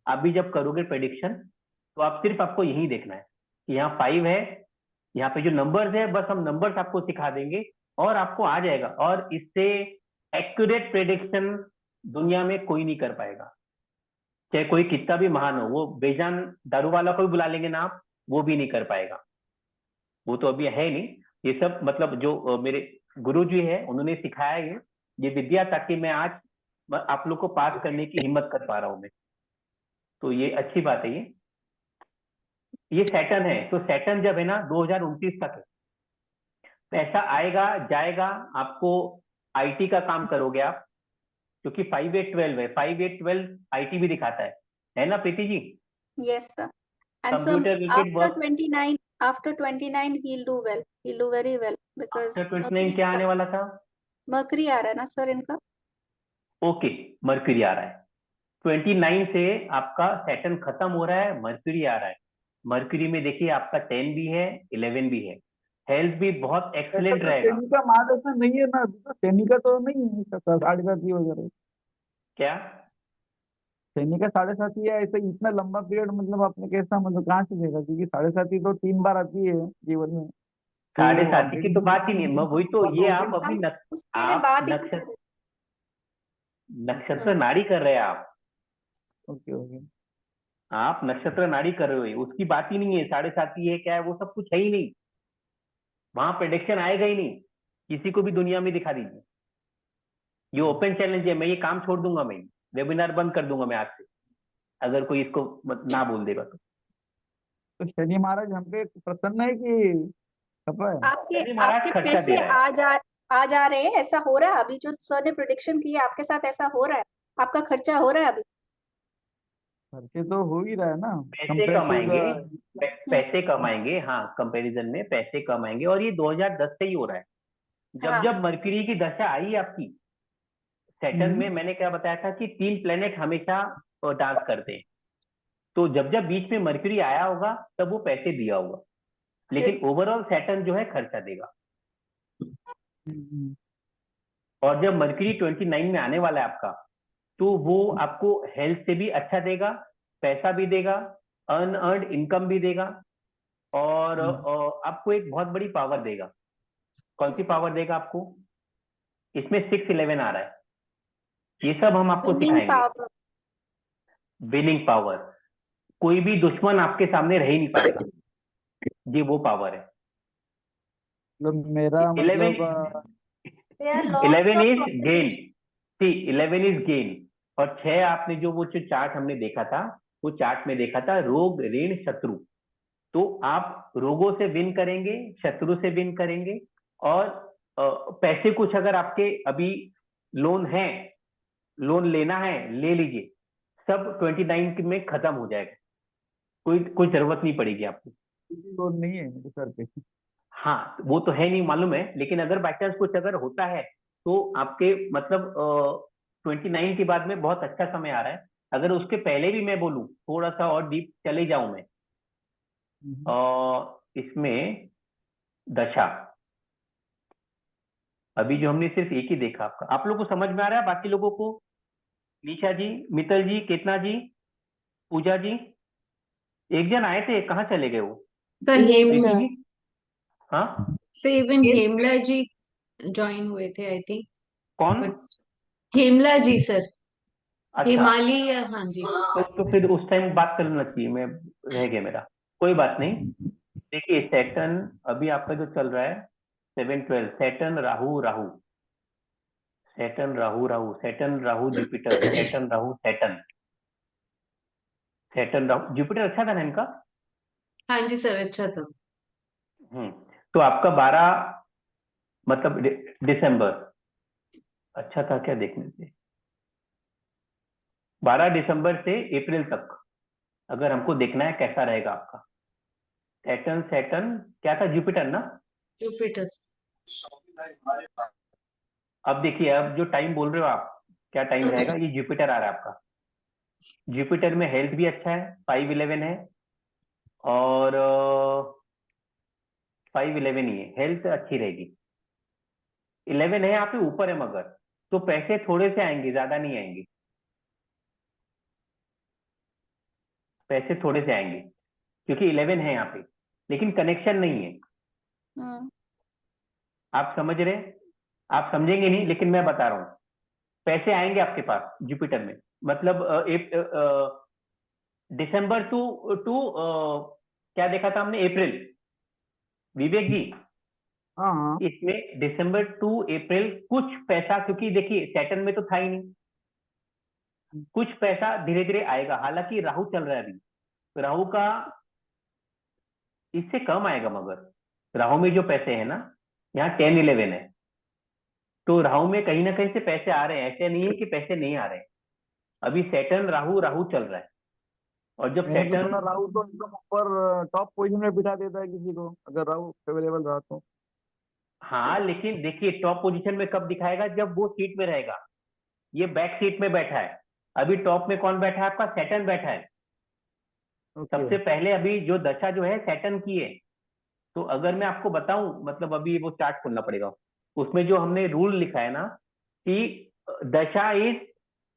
आप भी जब करोगे प्रेडिक्शन तो आप सिर्फ आपको यही देखना है कि यहाँ 5 है, यहाँ पे जो नंबर्स है, बस हम नंबर्स आपको सिखा देंगे और आपको आ जाएगा। और इससे एक्यूरेट प्रेडिक्शन दुनिया में कोई नहीं कर पाएगा, चाहे कोई कितना भी महान हो। वो बेजान दारू वाला को भी बुला लेंगे ना आप, वो भी नहीं कर पाएगा। वो तो अभी है नहीं। ये सब मतलब जो मेरे गुरु जी है उन्होंने सिखाया ये विद्या, ताकि मैं आज आप लोग को पास करने की हिम्मत कर पा रहा हूं मैं। तो ये अच्छी बात है। ये सैटर्न है, तो सैटर्न जब है ना 2029 तक है, पैसा आएगा जाएगा। आपको आईटी का काम करोगे आप, क्योंकि 5-8-12 है, 5-8-12 आईटी भी दिखाता है ना Preeti ji? Yes, sir. And so computer related work. after 29 he'll do well. He'll do very well because after 29 क्या आने वाला था? Mercury आ रहा है ना सर इनका? ओके, मर्क्यूरी आ रहा है। 29 से आपका सैटर्न खत्म हो रहा है, मर्क्यूरी आ रहा है। मर्क्यूरी में देखिए आपका 10 भी है, 11 भी है। हेल्थ भी बहुत एक्सीलेंट रहेगा। शनि का मार्ग ऐसा नहीं है ना, तो शनि का तो नहीं है, 7.5 वगैरह। क्या शनि का 7.5 है ऐसे इतना लंबा पीरियड, मतलब आपने कैसा, मतलब कहाँ से देखा? क्योंकि 7.5 तो 3 बार आती है जीवन में। तो 7.5 की तो बात ही नहीं है। वही तो, ये आप अभी उसके लिए आप बात ही नक्षत्र नाड़ी कर रहे हैं आप। Okay okay. आप नक्षत्र नाड़ी कर रहे हो, उसकी बात ही नहीं है। 7.5 है क्या है, वो सब कुछ है ही नहीं। वहां प्रेडिक्शन आएगा ही नहीं। किसी को भी दुनिया में दिखा दीजिए। ये ओपन चैलेंज है, मैं ये काम छोड़ दूंगा, मैं वेबिनार बंद कर दूंगा मैं आज से, अगर कोई इसको ना बोल देगा तो। तो शनि महाराज हम पे प्रसन्न है कि खफा है? आपके महाराज आपके खर्चा दे पैसे रहा है। आ जा रहे हैं, ऐसा हो रहा है अभी जो सर ने प्रिडिक्शन की है आपके साथ, ऐसा हो रहा है? आपका खर्चा हो रहा है अभी? खर्चे तो हो ही रहा है ना, पैसे कंपेयर टू कमाएंगे, पैसे कमाएंगे, हाँ, कंपैरिजन में पैसे कमाएंगे। और ये 2010 से ही हो रहा है। जब हाँ। जब मर्क्यूरी की दशा आई आपकी सैटर्न में, मैंने क्या बताया था कि 3 प्लेनेट हमेशा डांस करते हैं। तो जब जब बीच में मर्क्यूरी आया होगा तब वो पैसे दिया होगा, लेकिन ओवरऑल सैटर्न जो है खर्चा देगा। और जब मर्क्यूरी 29 में आने वाला है आपका, तो वो आपको हेल्थ से भी अच्छा देगा, पैसा भी देगा, अर्नड इनकम भी देगा, और आपको एक बहुत बड़ी पावर देगा। कौन सी पावर देगा आपको? इसमें 6-11 आ रहा है। ये सब हम आपको सिखाएंगे। विनिंग पावर, कोई भी दुश्मन आपके सामने रह ही नहीं पाएगा, ये वो पावर है। मतलब मेरा 11 is gain. See 11 is gain. और 6 आपने जो चार्ट हमने देखा था, वो चार्ट में देखा था रोग ऋण शत्रु। तो आप रोगों से विन करेंगे, शत्रु से विन करेंगे, और पैसे कुछ अगर आपके अभी लोन है, लोन लेना है, ले लीजिए। सब 29 में खत्म हो जाएगा, कोई जरूरत नहीं पड़ेगी आपको। लोन नहीं है मेरे सर पे। हाँ, वो तो है नहीं मालूम है, लेकिन अगर बाई चांस कुछ अगर होता है तो आपके मतलब 29 के बाद में बहुत अच्छा समय आ रहा है। अगर उसके पहले भी मैं बोलूं, थोड़ा सा और डीप चले जाऊं मैं, इसमें दशा अभी जो हमने सिर्फ एक ही देखा, आपका आप लोगों को समझ में आ रहा है? बाकी लोगों को, निशा जी, मित्तल जी, केतना जी, पूजा जी, एक जन आए थे, कहाँ चले गए वो? तो प्रीति जी, हाँ, से इवन हेमला जी ज्वाइन हुए थे आई थिंक। कौन? हेमला जी सर, अच्छा, हिमाली, हाँ जी। तो फिर उस टाइम बात करना चाहिए, मैं रह गया मेरा, कोई बात नहीं। देखिए, सैटर्न अभी आपका जो चल रहा है 7-12, Saturn Rahu Rahu, Saturn Rahu Rahu, Saturn Rahu Jupiter, Saturn Rahu Saturn, Saturn Rahu Jupiter अच्छा था ना इनका। हाँ जी सर, अच्छा था। तो आपका 12 मतलब दिसंबर अच्छा था क्या देखने से, 12 दिसंबर से अप्रैल तक अगर हमको देखना है कैसा रहेगा आपका। सैटर्न सैटर्न क्या था, जुपिटर ना। जुपिटर। अब देखिए, अब जो टाइम बोल रहे हो आप क्या टाइम रहेगा, ये जुपिटर आ रहा है आपका। जुपिटर में हेल्थ भी अच्छा है, 5-11 है, और 5-11 ही है, हेल्थ अच्छी रहेगी। 11 है यहाँ पे ऊपर है, मगर तो पैसे थोड़े से आएंगे, ज्यादा नहीं आएंगे, पैसे थोड़े से आएंगे क्योंकि 11 है यहाँ पे, लेकिन कनेक्शन नहीं है। हम्म, आप समझ रहे हैं? आप समझेंगे नहीं, लेकिन मैं बता रहा हूँ, पैसे आएंगे आपके पास जुपिटर में। मतलब दिसंबर टू टू क्या देखा था हमने, अप्रैल, विवेक जी। हाँ हाँ इसमें दिसंबर टू अप्रैल कुछ पैसा, क्योंकि देखिए सैटर्न में तो था ही नहीं, कुछ पैसा धीरे धीरे आएगा। हालांकि राहु चल रहा है अभी, राहु का इससे कम आएगा, मगर राहु में जो पैसे है ना, यहाँ 10-11 है, तो राहु में कहीं ना कहीं से पैसे आ रहे हैं, ऐसे नहीं है कि पैसे नहीं आ रहे हैं। अभी सैटर्न राहु राहु चल रहा है, और जब मैंने तो सैटर्न, सुना राहु तो एकदम ऊपर टॉप पोजीशन में बिठा देता है किसी को, अगर राहु फेवरेबल रहा तो। हाँ लेकिन देखिए टॉप पोजीशन में कब दिखाएगा, जब वो सीट में रहेगा। ये बैक सीट में बैठा है, अभी टॉप में कौन बैठा है आपका, सैटर्न बैठा है। ओके। सबसे पहले अभी जो दशा जो है सैटर्न की है। तो अगर मैं आपको बताऊं, मतलब अभी वो चार्ट खोलना पड़ेगा, उसमें जो हमने रूल लिखा है ना कि दशा इज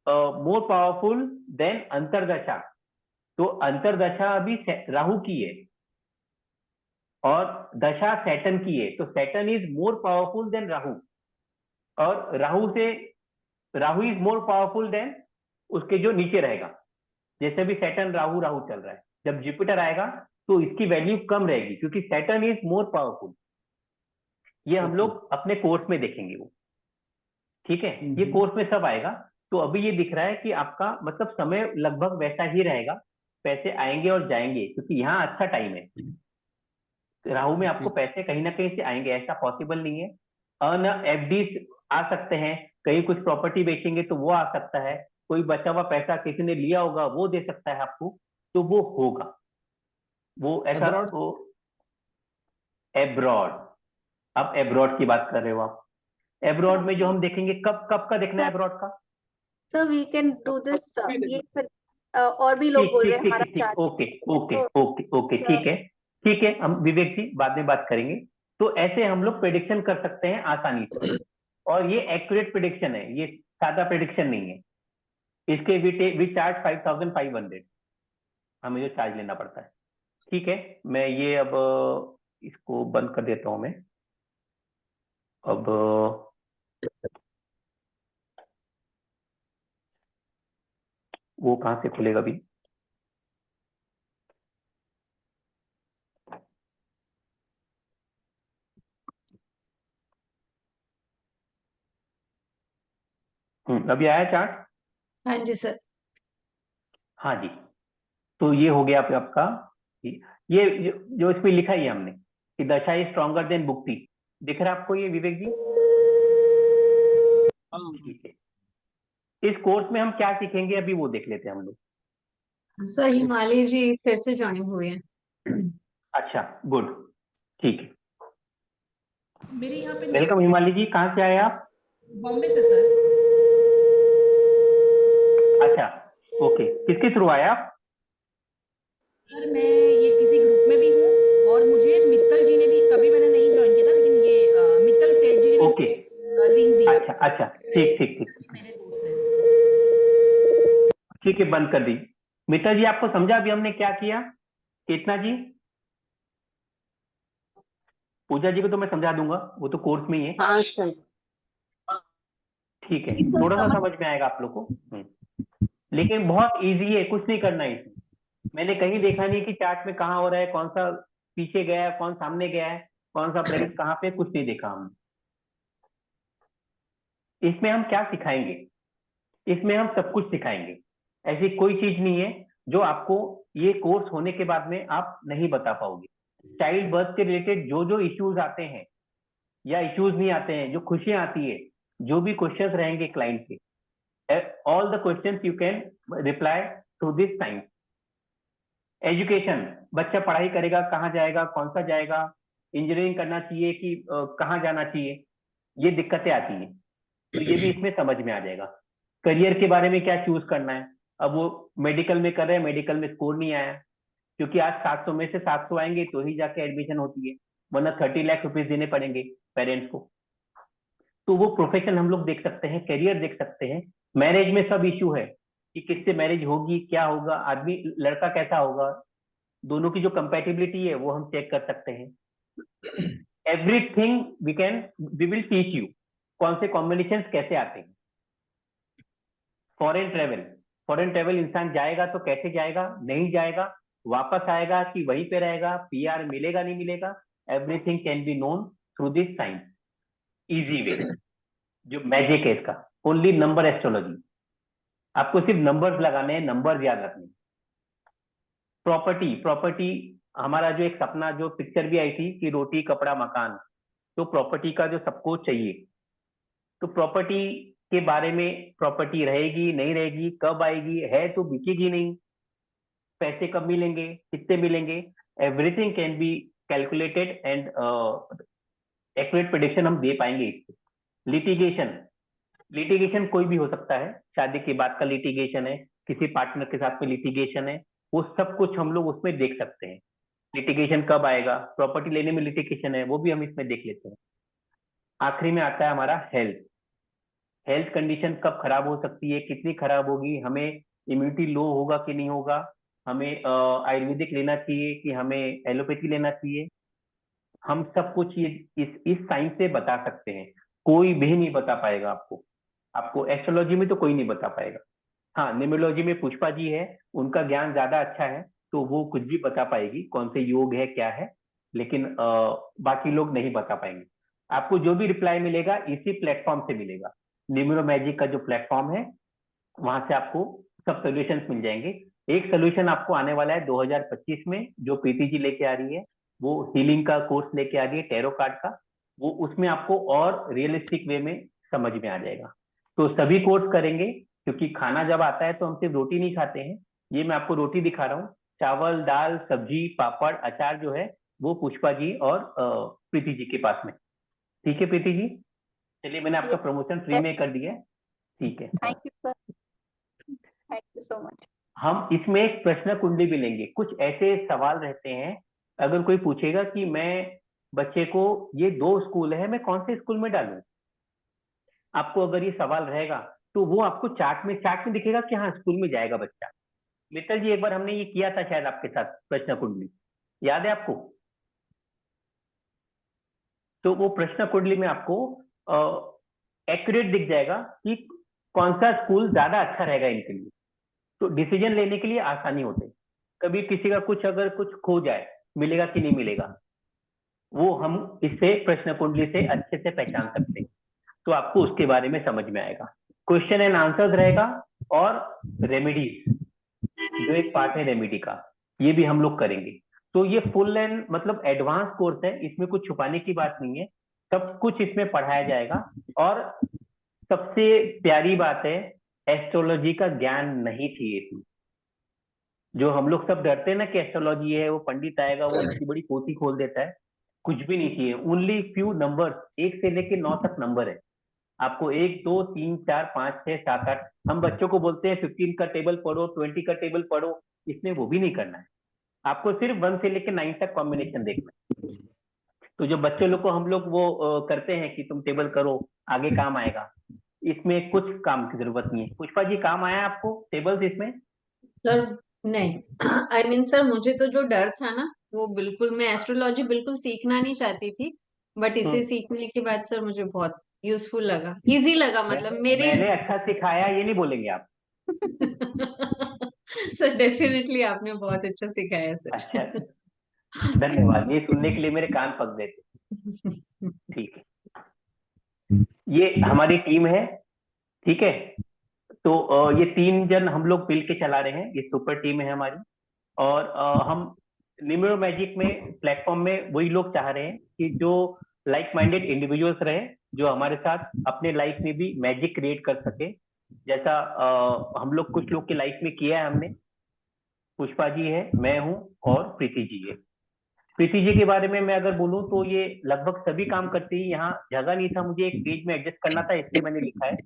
मोर पावरफुल देन अंतरदशा। तो अंतरदशा अभी राहु की है और दशा सैटर्न की है, तो Saturn is more powerful than Rahu, और Rahu is more powerful than उसके जो नीचे रहेगा। जैसे भी सैटर्न राहु राहु चल रहा है, जब जुपिटर आएगा तो इसकी वैल्यू कम रहेगी, क्योंकि सैटर्न इज मोर पावरफुल। ये हम ओके। लोग अपने कोर्स में देखेंगे वो, ठीक है, ये हम्म, कोर्स में सब आएगा। तो अभी ये दिख रहा है कि आपका मतलब समय लगभग वैसा ही रहेगा, पैसे आएंगे और जाएंगे, क्योंकि यहाँ अच्छा टाइम है। राहु में आपको ठीक। पैसे कहीं ना कहीं से आएंगे, ऐसा पॉसिबल नहीं है। अन एफडी आ सकते हैं, कहीं कुछ प्रॉपर्टी बेचेंगे तो वो आ सकता है, कोई बचा हुआ पैसा किसी ने लिया होगा वो दे सकता है आपको, तो वो होगा, वो ऐसा अब्रॉड। वो। एब्रॉड, अब एब्रॉड की बात कर रहे हो आप, एब्रॉड में जो हम देखेंगे, कब कब का देखना है सर एब्रॉड का। Sir we can do this, ये फिर और भी लोग ठीक बोल रहे ठीक हैं ठीक हमारा ठीक ठीक, चार्ट ओके ओके तो ओके ओके, ठीक है ठीक है, हम विवेक जी बाद में बात करेंगे। तो ऐसे हम लोग प्रेडिक्शन कर सकते हैं आसानी से, और ये एक्यूरेट प्रेडिक्शन है, ये सादा प्रेडिक्शन नहीं है। इसके वी चार्ज 5500 हमें जो चार्ज लेना पड़ता है। ठीक है, मैं ये अब इसको बंद कर देता हूं मैं। अब वो कहाँ से खुलेगा अभी। अभी आया चार्ट। हाँ जी सर। हाँ जी, तो ये हो गया आपका, ये जो इसमें लिखा ही है हमने कि दशा इज स्ट्रॉन्गर देन भुक्ति, दिख रहा है आपको ये विवेक जी। ठीक है, इस कोर्स में हम क्या सीखेंगे अभी वो देख लेते हैं हम लोग। सर हिमालय जी फिर से ज्वाइन हुए हैं। अच्छा, गुड, ठीक है, मेरे यहाँ पे वेलकम हिमाली जी, कहाँ से आए आप। बॉम्बे से सर। अच्छा, ओके, किसके थ्रू आए आप। सर मैं ये किसी ग्रुप में भी हूँ और मुझे मित्तल जी ने भी, कभी मैंने नहीं ज्वाइन किया था, लेकिन ये मित्तल सेठ जी ने भी ओके, लिंक दिया। अच्छा अच्छा, ठीक ठीक ठीक ठीक, मेरे दोस्त हैं। ठीक है, बंद कर दी। मित्तल जी आपको समझा अभी हमने क्या किया, केतना जी। पूजा जी को तो मैं समझा दूंगा, वो तो कोर्स में ही है। हाँ सर। ठीक है, जी सर, थोड़ा सा समझ समझ में आएगा आप लोग को। लेकिन बहुत इजी है, कुछ नहीं करना है इसमें। मैंने कहीं देखा नहीं कि चार्ट में कहाँ हो रहा है, कौन सा पीछे गया है, कौन सामने गया है, कौन सा ब्रैकेट कहाँ पे, कुछ नहीं देखा हमने। इसमें हम क्या सिखाएंगे, इसमें हम सब कुछ सिखाएंगे, ऐसी कोई चीज नहीं है जो आपको ये कोर्स होने के बाद में आप नहीं बता पाओगे। चाइल्ड बर्थ से रिलेटेड जो जो इश्यूज आते हैं या इश्यूज नहीं आते हैं, जो खुशियां आती है, जो भी क्वेश्चंस रहेंगे क्लाइंट के, all the questions you can reply through this science. Education, बच्चा पढ़ाई करेगा, कहाँ जाएगा, कौन सा जाएगा, इंजीनियरिंग करना चाहिए कि कहाँ जाना चाहिए, ये दिक्कतें आती हैं, तो ये भी इसमें समझ में आ जाएगा। करियर के बारे में क्या चूज करना है, अब वो मेडिकल में कर रहे हैं, मेडिकल में स्कोर नहीं आया, क्योंकि आज 700 में से 700 आएंगे तो ही जाके एडमिशन होती है, वरना 30 लाख रुपीज देने पड़ेंगे पेरेंट्स को। तो वो प्रोफेशन हम लोग देख सकते हैं, करियर देख सकते हैं। मैरिज में सब इश्यू है कि किससे मैरिज होगी, क्या होगा, आदमी लड़का कैसा होगा, दोनों की जो कंपैटिबिलिटी है वो हम चेक कर सकते हैं। Everything we will teach you, कौन से कॉम्बिनेशन कैसे आते हैं। फॉरेन ट्रेवल इंसान जाएगा तो कैसे जाएगा, नहीं जाएगा, वापस आएगा कि वहीं पे रहेगा, पीआर मिलेगा नहीं मिलेगा, everything can be known through this science, easy way. जो मैजिक है इसका, ओनली नंबर एस्ट्रोलॉजी, आपको सिर्फ नंबर्स लगाने हैं, नंबर्स याद रखने। प्रॉपर्टी हमारा जो एक सपना, जो पिक्चर भी आई थी कि रोटी कपड़ा मकान, तो प्रॉपर्टी का जो सबको चाहिए, तो प्रॉपर्टी के बारे में, प्रॉपर्टी रहेगी नहीं रहेगी, कब आएगी, है तो बिकेगी नहीं, पैसे कब मिलेंगे, कितने मिलेंगे, everything can be calculated and accurate prediction हम दे पाएंगे इससे। लिटिगेशन कोई भी हो सकता है, शादी के बाद का लिटिगेशन है, किसी पार्टनर के साथ में लिटिगेशन है, वो सब कुछ हम लोग उसमें देख सकते हैं। लिटिगेशन कब आएगा, प्रॉपर्टी लेने में लिटिगेशन है, वो भी हम इसमें देख लेते हैं। आखिरी में आता है हमारा हेल्थ कंडीशन कब खराब हो सकती है, कितनी खराब होगी, हमें इम्यूनिटी लो होगा कि नहीं होगा, हमें आयुर्वेदिक लेना चाहिए कि हमें एलोपैथी लेना चाहिए, हम सब कुछ ये इस साइंस से बता सकते हैं। कोई भी नहीं बता पाएगा आपको एस्ट्रोलॉजी में तो कोई नहीं बता पाएगा। हाँ, न्यूमरोलॉजी में पुष्पा जी है, उनका ज्ञान ज्यादा अच्छा है, तो वो कुछ भी बता पाएगी, कौन से योग है क्या है, लेकिन बाकी लोग नहीं बता पाएंगे। आपको जो भी रिप्लाई मिलेगा इसी प्लेटफॉर्म से मिलेगा, न्यूमरो मैजिक का जो प्लेटफॉर्म है, वहां से आपको सब सोल्यूशंस मिल जाएंगे। एक सोल्यूशन आपको आने वाला है 2025 में, जो प्रीति जी लेके आ रही है, वो हीलिंग का कोर्स लेके आ रही है, टैरो कार्ड का, वो उसमें आपको और रियलिस्टिक वे में समझ में आ जाएगा। तो सभी कोर्स करेंगे, क्योंकि खाना जब आता है तो हम सिर्फ रोटी नहीं खाते हैं। ये मैं आपको रोटी दिखा रहा हूँ, चावल दाल सब्जी पापड़ अचार जो है वो पुष्पा जी और प्रीति जी के पास में। ठीक है प्रीति जी, चलिए मैंने आपका प्रमोशन फ्री में कर दिया है। ठीक है, thank you sir, thank you so much. हम इसमें एक प्रश्न कुंडली भी लेंगे। कुछ ऐसे सवाल रहते हैं, अगर कोई पूछेगा कि मैं बच्चे को, ये 2 स्कूल है, मैं कौन से स्कूल में डालूं, आपको अगर ये सवाल रहेगा तो वो आपको चार्ट में दिखेगा कि हाँ स्कूल में जाएगा बच्चा। मित्तल जी, एक बार हमने ये किया था शायद आपके साथ प्रश्न कुंडली, याद है आपको? तो वो प्रश्न कुंडली में आपको एक्यूरेट दिख जाएगा कि कौन सा स्कूल ज्यादा अच्छा रहेगा इनके लिए, तो डिसीजन लेने के लिए आसानी होते। कभी किसी का अगर कुछ खो जाए, मिलेगा कि नहीं मिलेगा, वो हम इससे प्रश्न कुंडली से अच्छे से पहचान सकते हैं, तो आपको उसके बारे में समझ में आएगा। क्वेश्चन एंड आंसर्स रहेगा, और रेमेडीज जो एक पार्ट है रेमेडी का, ये भी हम लोग करेंगे। तो ये फुल एंड मतलब एडवांस कोर्स है, इसमें कुछ छुपाने की बात नहीं है, सब कुछ इसमें पढ़ाया जाएगा। और सबसे प्यारी बात है, एस्ट्रोलॉजी का ज्ञान नहीं चाहिए इसमें। जो हम लोग सब डरते हैं ना कि एस्ट्रोलॉजी है, वो पंडित आएगा वो इतनी बड़ी पोथी खोल देता है, कुछ भी नहीं चाहिए। ओनली फ्यू नंबर्स, 1 से लेके 9 तक नंबर है, आपको 1 2 3 4 5 6 7 8, हम बच्चों को बोलते हैं 15 का टेबल पढ़ो, 20 का टेबल पढ़ो, इसमें वो भी नहीं करना है, आपको सिर्फ 1 से लेके 9 तक कॉम्बिनेशन देखना है। तो जो बच्चों लोग को हम लोग वो करते हैं कि तुम टेबल करो आगे काम आएगा, इसमें कुछ काम की जरूरत नहीं है। पुष्पा जी, काम आया आपको टेबल्स इसमें? सर नहीं, आई मीन सर, मुझे तो जो डर था ना, वो बिल्कुल, मैं एस्ट्रोलॉजी बिल्कुल सीखना नहीं चाहती थी, बट इसे सीखने के बाद सर मुझे बहुत यूजफुल लगा, इजी लगा, मतलब मेरे मैंने अच्छा सिखाया ये नहीं बोलेंगे आप? सर डेफिनेटली आपने बहुत अच्छा सिखाया सर। अच्छा, धन्यवाद, ये सुनने के लिए मेरे कान पक गए थे। ठीक है, ये हमारी टीम है, ठीक है। तो ये 3 जन हम लोग मिल के चला रहे हैं, ये सुपर टीम है हमारी। और हम न्यूमेरो मैजिक में प्लेटफॉर्म में वही लोग चाह रहे हैं कि जो लाइक माइंडेड इंडिविजुअल्स रहे, जो हमारे साथ अपने लाइफ में भी मैजिक क्रिएट कर सके, जैसा हम लोग कुछ लोग की लाइफ में किया है हमने। पुष्पा जी है, मैं हूँ और प्रीति जी है। प्रीति जी के बारे में मैं अगर बोलूं तो ये लगभग सभी काम करती है। यहाँ जगह नहीं था, मुझे एक पेज में एडजस्ट करना था, इसलिए मैंने लिखा है।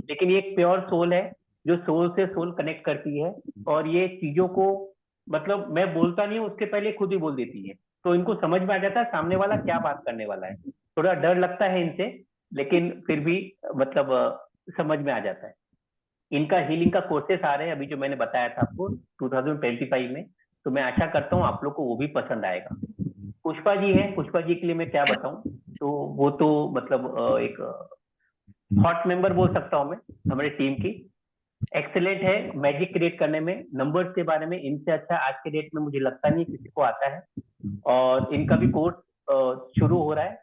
लेकिन ये एक प्योर सोल है, जो सोल से सोल कनेक्ट करती है, और ये चीजों को मतलब मैं बोलता नहीं हूँ उसके पहले खुद ही बोल देती है, तो इनको समझ में आ जाता है सामने वाला क्या बात करने वाला है। थोड़ा डर लगता है इनसे, लेकिन फिर भी मतलब समझ में आ जाता है। इनका हीलिंग का कोर्सेस आ रहे हैं अभी, जो मैंने बताया था आपको 2025 में, तो मैं आशा करता हूँ आप लोग को वो भी पसंद आएगा। पुष्पा जी है, पुष्पा जी के लिए मैं क्या बताऊं, तो वो तो मतलब एक हॉट मेंबर बोल सकता हूं मैं हमारी टीम की। एक्सेलेंट है मैजिक क्रिएट करने में, नंबर्स के बारे में इनसे अच्छा आज के डेट में मुझे लगता नहीं किसी को आता है। और इनका भी कोर्स शुरू हो रहा है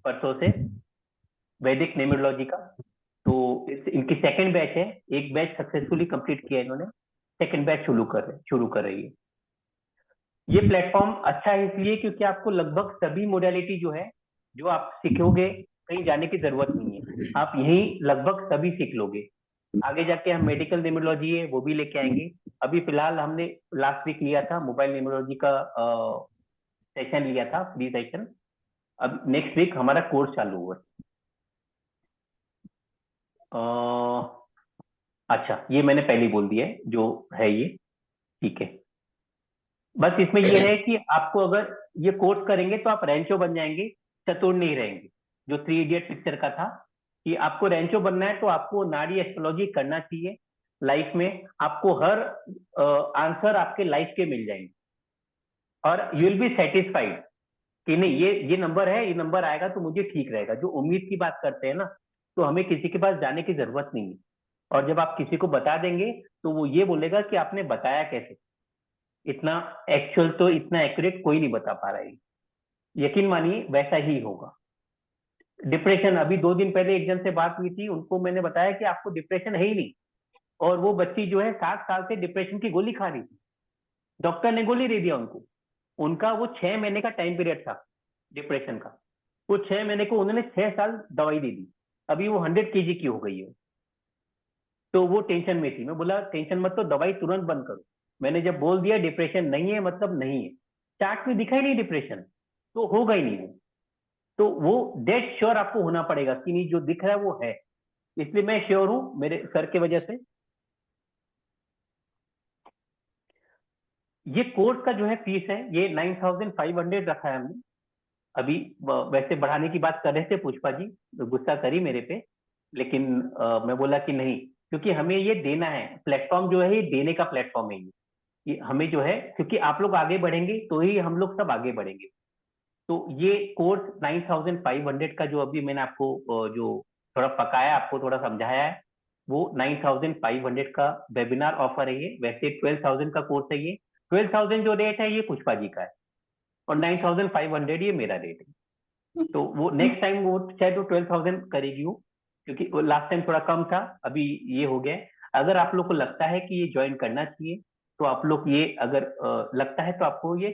परसों से, वैदिक न्यूमरोलॉजी का। तो इनकी सेकंड बैच है, एक बैच सक्सेसफुली कंप्लीट किया इन्होंने, सेकंड बैच शुरू कर रही है। ये प्लेटफॉर्म अच्छा है इसलिए क्योंकि आपको लगभग सभी मोडालिटी जो है, जो आप सीखोगे, कहीं जाने की जरूरत नहीं है, आप यहीं लगभग सभी सीख लोगे। आगे जाके हम मेडिकल न्यूमरोलॉजी है वो भी लेके आएंगे। अभी फिलहाल हमने लास्ट वीक लिया था मोबाइल न्यूमरोलॉजी का सेशन लिया था, फ्री सेशन। अब नेक्स्ट वीक हमारा कोर्स चालू हुआ। अच्छा, ये मैंने पहले बोल दिया है जो है ये, ठीक है। बस इसमें ये है कि आपको अगर ये कोर्स करेंगे तो आप रैंचो बन जाएंगे, चतुर नहीं रहेंगे। जो 3 इडियट पिक्चर का था कि आपको रैंचो बनना है तो आपको नाड़ी एस्ट्रोलॉजी करना चाहिए लाइफ में। आपको हर आंसर आपके लाइफ के मिल जाएंगे और यू विल बी सेटिस्फाइड कि नहीं ये नंबर है, ये नंबर आएगा तो मुझे ठीक रहेगा। जो उम्मीद की बात करते हैं ना, तो हमें किसी के पास जाने की जरूरत नहीं है। और जब आप किसी को बता देंगे तो वो ये बोलेगा कि आपने बताया कैसे। इतना एक्चुअल तो इतना एक्यूरेट कोई नहीं बता पा रहा है, यकीन मानिए वैसा ही होगा। डिप्रेशन, अभी 2 दिन पहले एक जन से बात हुई थी, उनको मैंने बताया कि आपको डिप्रेशन है ही नहीं, और वो बच्ची जो है 7 साल से डिप्रेशन की गोली खा रही थी। डॉक्टर ने गोली दे दिया उनको। उनका वो 6 महीने का टाइम पीरियड था डिप्रेशन का, वो 6 महीने को उन्होंने 6 साल दवाई दे दी। अभी वो 100 kg की हो गई है। तो वो टेंशन में थी। मैं बोला टेंशन मत, तो दवाई तुरंत बंद करो। मैंने जब बोल दिया डिप्रेशन नहीं है मतलब नहीं है, चार्ट में दिखा ही नहीं डिप्रेशन, तो होगा ही नहीं वो। तो वो डेट श्योर आपको होना पड़ेगा कि नहीं जो दिख रहा है वो है। इसलिए मैं श्योर हूं मेरे सर की वजह से। ये कोर्स का जो है फीस है, ये 9500 रखा है हमने अभी। वैसे बढ़ाने की बात कर रहे थे पुष्पा जी, तो गुस्सा करी मेरे पे, लेकिन मैं बोला कि नहीं, क्योंकि हमें ये देना है। प्लेटफॉर्म जो है ये देने का प्लेटफॉर्म है ये हमें जो है, क्योंकि आप लोग आगे बढ़ेंगे तो ही हम लोग सब आगे बढ़ेंगे। तो ये कोर्स 9500 का जो अभी मैंने आपको जो थोड़ा पकाया, आपको थोड़ा समझाया है, वो 9500 का वेबिनार ऑफर है ये। वैसे 12,000 का कोर्स है ये। 12,000 जो रेट है ये पुष्पा जी का है, और 9500 ये मेरा रेट है। तो वो नेक्स्ट टाइम वो शायद वो 12,000 करेगी वो, क्योंकि वो लास्ट टाइम थोड़ा कम था, अभी ये हो गया है। अगर आप लोग को लगता है कि ये ज्वाइन करना चाहिए, तो आप लोग ये अगर लगता है तो आपको ये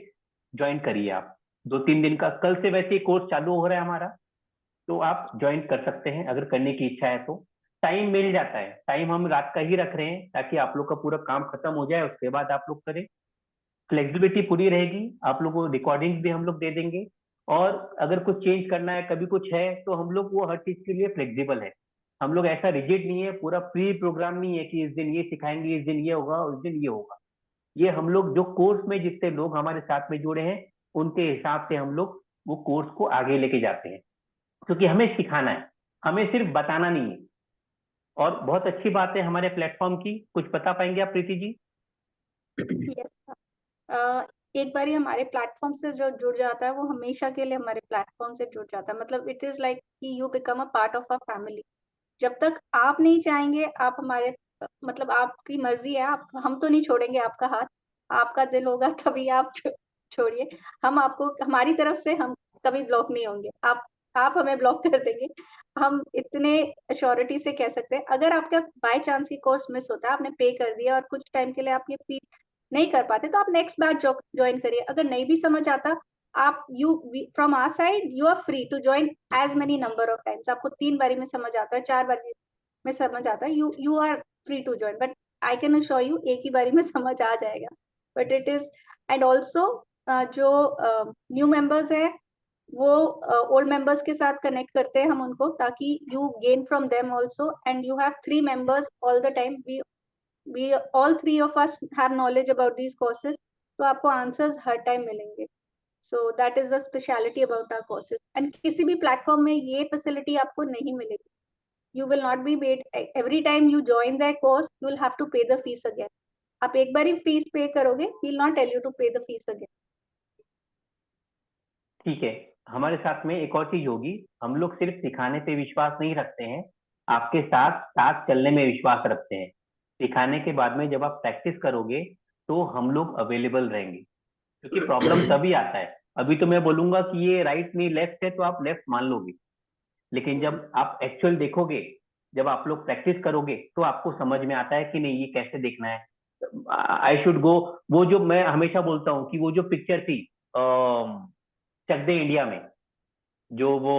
ज्वाइन करिए। आप 2-3 दिन का, कल से वैसे कोर्स चालू हो रहा है हमारा, तो आप ज्वाइन कर सकते हैं अगर करने की इच्छा है तो। टाइम मिल जाता है, टाइम हम रात का ही रख रहे हैं ताकि आप लोग का पूरा काम खत्म हो जाए, उसके बाद आप लोग करें। फ्लेक्सिबिलिटी पूरी रहेगी, आप लोगों को रिकॉर्डिंग्स भी हम लोग दे देंगे। और अगर कुछ चेंज करना है, कभी कुछ है, तो हम लोग वो हर चीज के लिए फ्लेक्सिबल है। हम लोग ऐसा रिजिड नहीं है, पूरा प्री प्रोग्राम नहीं है कि इस दिन ये सिखाएंगे, इस दिन ये होगा, उस दिन ये होगा। ये हम लोग जो कोर्स में जितने लोग हमारे साथ में जुड़े हैं, उनके हिसाब से हम लोग वो कोर्स को आगे लेके जाते हैं, क्योंकि हमें सिखाना है, हमें सिर्फ बताना नहीं है। और बहुत अच्छी बात है हमारे प्लेटफॉर्म की, कुछ बता पाएंगे आप प्रीति जी? यस, एक बार हमारे प्लेटफॉर्म से जो जुड़ जाता है वो हमेशा के लिए हमारे प्लेटफॉर्म से जुड़ जाता है। मतलब इट इज लाइक कि you become a part of a family. जब तक आप नहीं चाहेंगे, आप हमारे मतलब आपकी मर्जी है, आप हम तो नहीं छोड़ेंगे आपका हाथ। आपका दिल होगा तभी आप छोड़िए। हम आपको हमारी तरफ से हम कभी ब्लॉक नहीं होंगे। आप आप हमें ब्लॉक कर देंगे, हम इतने अश्योरिटी से कह सकते हैं। अगर आपका बाय चांस ये कोर्स मिस होता है, आपने पे कर दिया और कुछ टाइम के लिए आप ये फीस नहीं कर पाते, तो आप नेक्स्ट बैच ज्वाइन करिए। अगर नहीं भी समझ आता, आप from our side you are free to join as many number of times. आपको 3 बारी में समझ आता है, 4 बारी में समझ आता है, you are free to join, but I can assure you एक ही बारी में समझ आ जाएगा। But it is, and also जो न्यू मेंबर्स है वो ओल्ड मेंबर्स के साथ कनेक्ट करते हैं हम उनको, ताकि you gain from them also, and you have 3 members all the time. We all 3 of us have knowledge about these courses, तो आपको आंसर्स हर टाइम मिलेंगे। So that is the speciality about our courses, and किसी भी platform में ये facility आपको नहीं मिलेगी। You will not be paid every time you join the course. You will have to pay the fees again. आप एक बार ही फीस पे करोगे, we'll not tell you to pay the fees again. ठीक है। हमारे साथ में एक और चीज होगी, हम लोग सिर्फ सिखाने पे विश्वास नहीं रखते हैं, आपके साथ साथ चलने में विश्वास रखते हैं। सिखाने के बाद में जब आप प्रैक्टिस करोगे तो हम लोग अवेलेबल रहेंगे, क्योंकि प्रॉब्लम तभी आता है। अभी तो मैं बोलूंगा कि ये राइट नहीं लेफ्ट है, तो आप लेफ्ट मान लोगे, लेकिन जब आप एक्चुअल देखोगे, जब आप लोग प्रैक्टिस करोगे, तो आपको समझ में आता है कि नहीं ये कैसे देखना है। आई शुड गो, वो जो मैं हमेशा बोलता हूँ कि वो जो पिक्चर थी चक दे इंडिया में, जो वो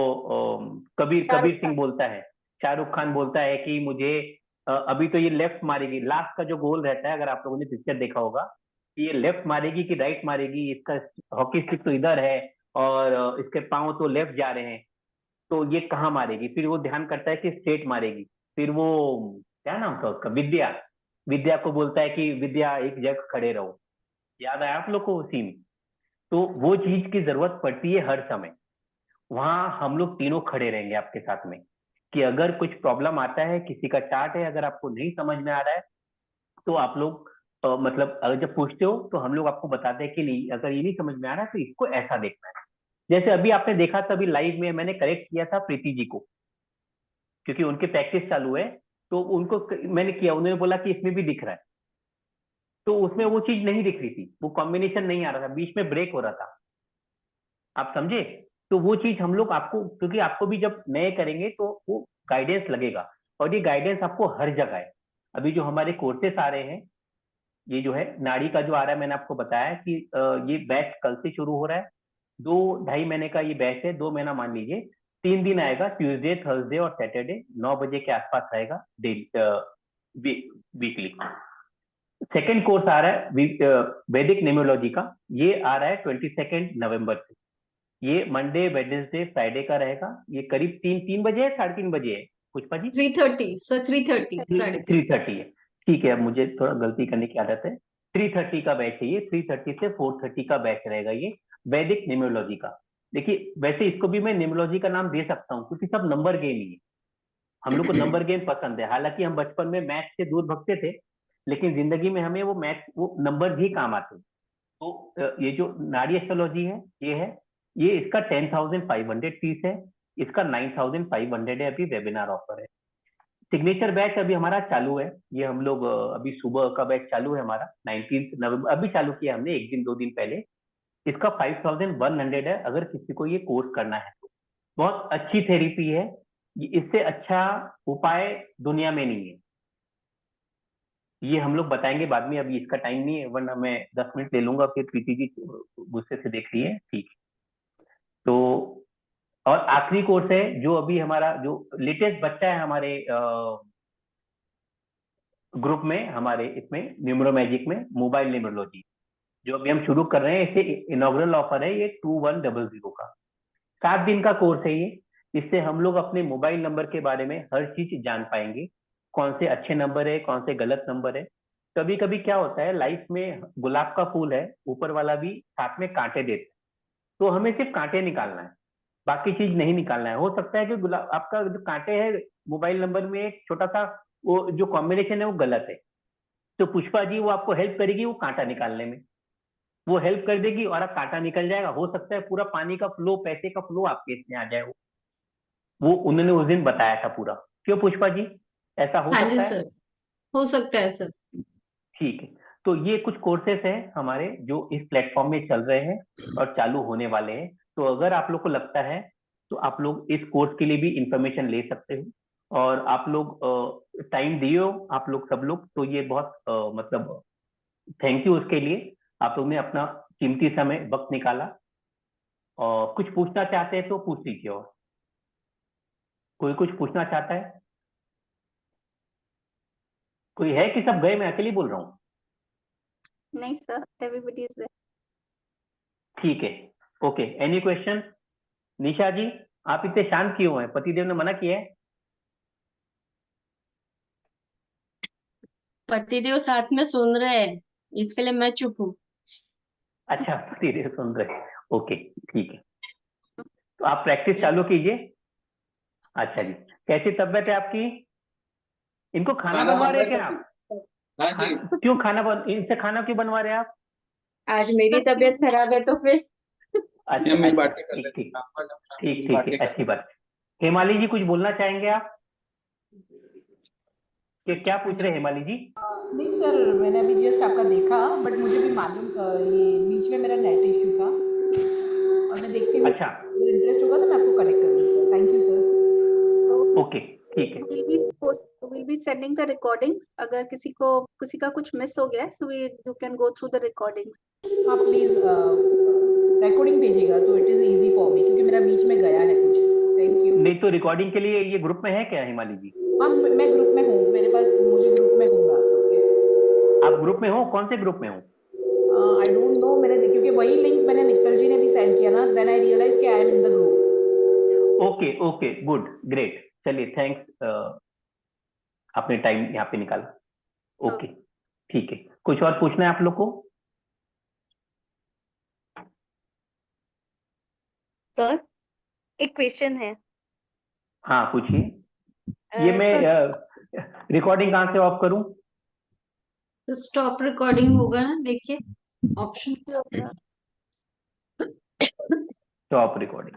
कबीर सिंह बोलता है, शाहरुख खान बोलता है कि मुझे अभी तो ये लेफ्ट मारेगी, लास्ट का जो गोल रहता है, अगर आप लोगों ने पिक्चर देखा होगा, ये लेफ्ट मारेगी कि राइट मारेगी, इसका हॉकी स्टिक तो इधर है और इसके पांव तो लेफ्ट जा रहे हैं, तो ये कहाँ मारेगी। फिर वो ध्यान करता है कि स्ट्रेट मारेगी। फिर वो क्या नाम था उसका, विद्या को बोलता है कि विद्या एक जगह खड़े रहो। याद आया आप लोग को वो सीन? तो वो चीज की जरूरत पड़ती है हर समय। वहां हम लोग तीनों खड़े रहेंगे आपके साथ में, कि अगर कुछ प्रॉब्लम आता है, किसी का चार्ट है, अगर आपको नहीं समझ में आ रहा है, तो आप लोग मतलब अगर जब पूछते हो तो हम लोग आपको बताते हैं कि नहीं, अगर ये नहीं समझ में आ रहा है तो इसको ऐसा देखना है। जैसे अभी आपने देखा था, अभी लाइव में मैंने करेक्ट किया था प्रीति जी को, क्योंकि उनकी प्रैक्टिस चालू है, तो उनको मैंने किया, उन्होंने बोला कि इसमें भी दिख रहा है, तो उसमें वो चीज नहीं दिख रही थी, वो कॉम्बिनेशन नहीं आ रहा था, बीच में ब्रेक हो रहा था, आप समझे? तो वो चीज हम लोग आपको, क्योंकि आपको भी जब नए करेंगे तो वो गाइडेंस लगेगा, और ये गाइडेंस आपको हर जगह है। अभी जो हमारे कोर्सेस आ रहे हैं, ये जो है नाड़ी का जो आ रहा है, मैंने आपको बताया कि ये बैच कल से शुरू हो रहा है, 2-2.5 महीने का ये बैच है, 2 महीना मान लीजिए, 3 दिन आएगा, ट्यूसडे, थर्सडे और सैटरडे, 9 बजे के आसपास रहेगा डेली, वीकली। सेकेंड कोर्स आ रहा है वैदिक न्यूमरोलॉजी का, ये आ रहा है 22 नवंबर से। ये मंडे, वेडनेसडे, फ्राइडे का रहेगा। ये करीब 3 बजे है, 3:30 बजे है पुष्पा जी? 3:30 सर, 3:30 3:30 है, ठीक है। अब मुझे थोड़ा गलती करने की आदत है। 3:30 का बैच है ये, 3:30 से 4:30 का बैच रहेगा ये वैदिक न्यूमरोलॉजी का। देखिए, वैसे इसको भी मैं न्यूमरोलॉजी का नाम दे सकता हूँ, क्योंकि सब नंबर गेम ही है, हम लोग को नंबर गेम पसंद है। हालांकि हम बचपन में मैथ से दूर भगते थे, लेकिन जिंदगी में हमें वो मैथ, वो नंबर ही काम आते। तो ये जो नाड़ी एस्ट्रोलॉजी है, ये इसका 10,500 फीस है, इसका 9,500 है, अभी वेबिनार ऑफर है। सिग्नेचर बैच अभी हमारा चालू है, ये हम लोग अभी सुबह का बैच चालू है हमारा, 19 नवंबर अभी चालू किया हमने, 1-2 दिन पहले। इसका 5,100 है, अगर किसी को ये कोर्स करना है तो। बहुत अच्छी थेरेपी है, इससे अच्छा उपाय दुनिया में नहीं है। ये हम लोग बताएंगे बाद में, अभी इसका टाइम नहीं है, वरना मैं 10 मिनट ले लूंगा, फिर प्रीति जी गुस्से से देख रही है, ठीक है। तो और आखिरी कोर्स है जो अभी हमारा जो लेटेस्ट बच्चा है हमारे ग्रुप में, हमारे इसमें न्यूमरो मैजिक में, मोबाइल न्यूमरोलॉजी, जो अभी हम शुरू कर रहे हैं। इसे इनॉग्रल ऑफर है ये 2100 का, 7 दिन का कोर्स है ये। इससे हम लोग अपने मोबाइल नंबर के बारे में हर चीज जान पाएंगे, कौन से अच्छे नंबर है, कौन से गलत नंबर है। कभी कभी क्या होता है लाइफ में, गुलाब का फूल है, ऊपर वाला भी साथ में कांटे देते, तो हमें सिर्फ कांटे निकालना है, बाकी चीज नहीं निकालना है। हो सकता है कि गुलाब, आपका जो कांटे है मोबाइल नंबर में, एक छोटा सा वो जो कॉम्बिनेशन है वो गलत है, तो पुष्पा जी वो आपको हेल्प करेगी वो कांटा निकालने में, वो हेल्प कर देगी और आप कांटा निकल जाएगा। हो सकता है पूरा पानी का फ्लो, पैसे का फ्लो आपके इसमें आ जाए, वो उन्होंने उस दिन बताया था पूरा। क्यों पुष्पा जी, ऐसा हो हाँ जी सकता है? सर, हो सकता है सर। ठीक है। तो ये कुछ कोर्सेस हैं हमारे जो इस प्लेटफॉर्म में चल रहे हैं और चालू होने वाले हैं। तो अगर आप लोग को लगता है तो आप लोग इस कोर्स के लिए भी इंफॉर्मेशन ले सकते हो। और आप लोग टाइम दिए हो, आप लोग सब लोग, तो ये बहुत मतलब थैंक यू उसके लिए। आप लोग ने अपना कीमती समय वक्त निकाला। और कुछ पूछना चाहते हैं तो पूछ लीजिए। और कोई कुछ पूछना चाहता है? कोई है कि सब गए? मैं अकेले बोल रहा हूँ? नहीं सर, एवरीबॉडी इज देयर। ठीक है, okay. Any question? Nisha ji, आप इतने शांत क्यों हैं? पतिदेव ने मना किया है? पतिदेव साथ में सुन रहे हैं, इसके लिए मैं चुप हूँ। अच्छा, पतिदेव सुन रहे हैं। ओके, ठीक है। तो आप प्रैक्टिस चालू कीजिए। अच्छा जी, कैसी तबीयत है आपकी? इनको खाना बनवा रहे हैं क्या आप? क्यों इनसे खाना क्यों बनवा रहे हैं आप? आज मेरी तबीयत खराब है तो फिर अच्छा, ठीक ठीक ठीक ठीक है, अच्छी बात। हेमाली जी, कुछ बोलना चाहेंगे आप? क्या पूछ रहे हैं हेमाली जी? नहीं सर, मैंने अभी जस्ट आपका देखा, बट मुझे भी मालूम ये बीच में मेरा नेट इश्यू था और मैं देखती हूँ। अच्छा, अगर इंटरेस्ट होगा तो मैं आपको कनेक्ट करूँगी sir. Thank you sir. Okay, ठीक है। Will be sending the recordings. अगर किसी का कुछ मिस हो गया है, so you can go through the recordings. हाँ प्लीज़ रिकॉर्डिंग भेजिएगा तो it is easy for me, क्योंकि मेरा बीच में गया है कुछ। Thank you. नहीं तो रिकॉर्डिंग के लिए ये ग्रुप में है क्या हेमाली जी? हाँ, मैं ग्रुप में हूँ, मेरे पास, मुझे ग्रुप में हूँ मैं। आप ग्रुप में हो? कौन से ग्रुप में हो? आई डोंट नो, क्योंकि वही लिंक मैंने मित्तल जी ने भी सेंड किया ना, देन आई रियलाइज कि I am in the group. Okay okay, good, great. चलिए, थैंक्स, आपने टाइम यहाँ पे निकाला। ओके, ठीक है। कुछ और पूछना है आप लोग को? सर, एक क्वेश्चन है। हाँ, पूछिए। ये मैं रिकॉर्डिंग कहाँ से ऑफ करूं? तो स्टॉप रिकॉर्डिंग होगा ना, देखिए ऑप्शन। Stop recording.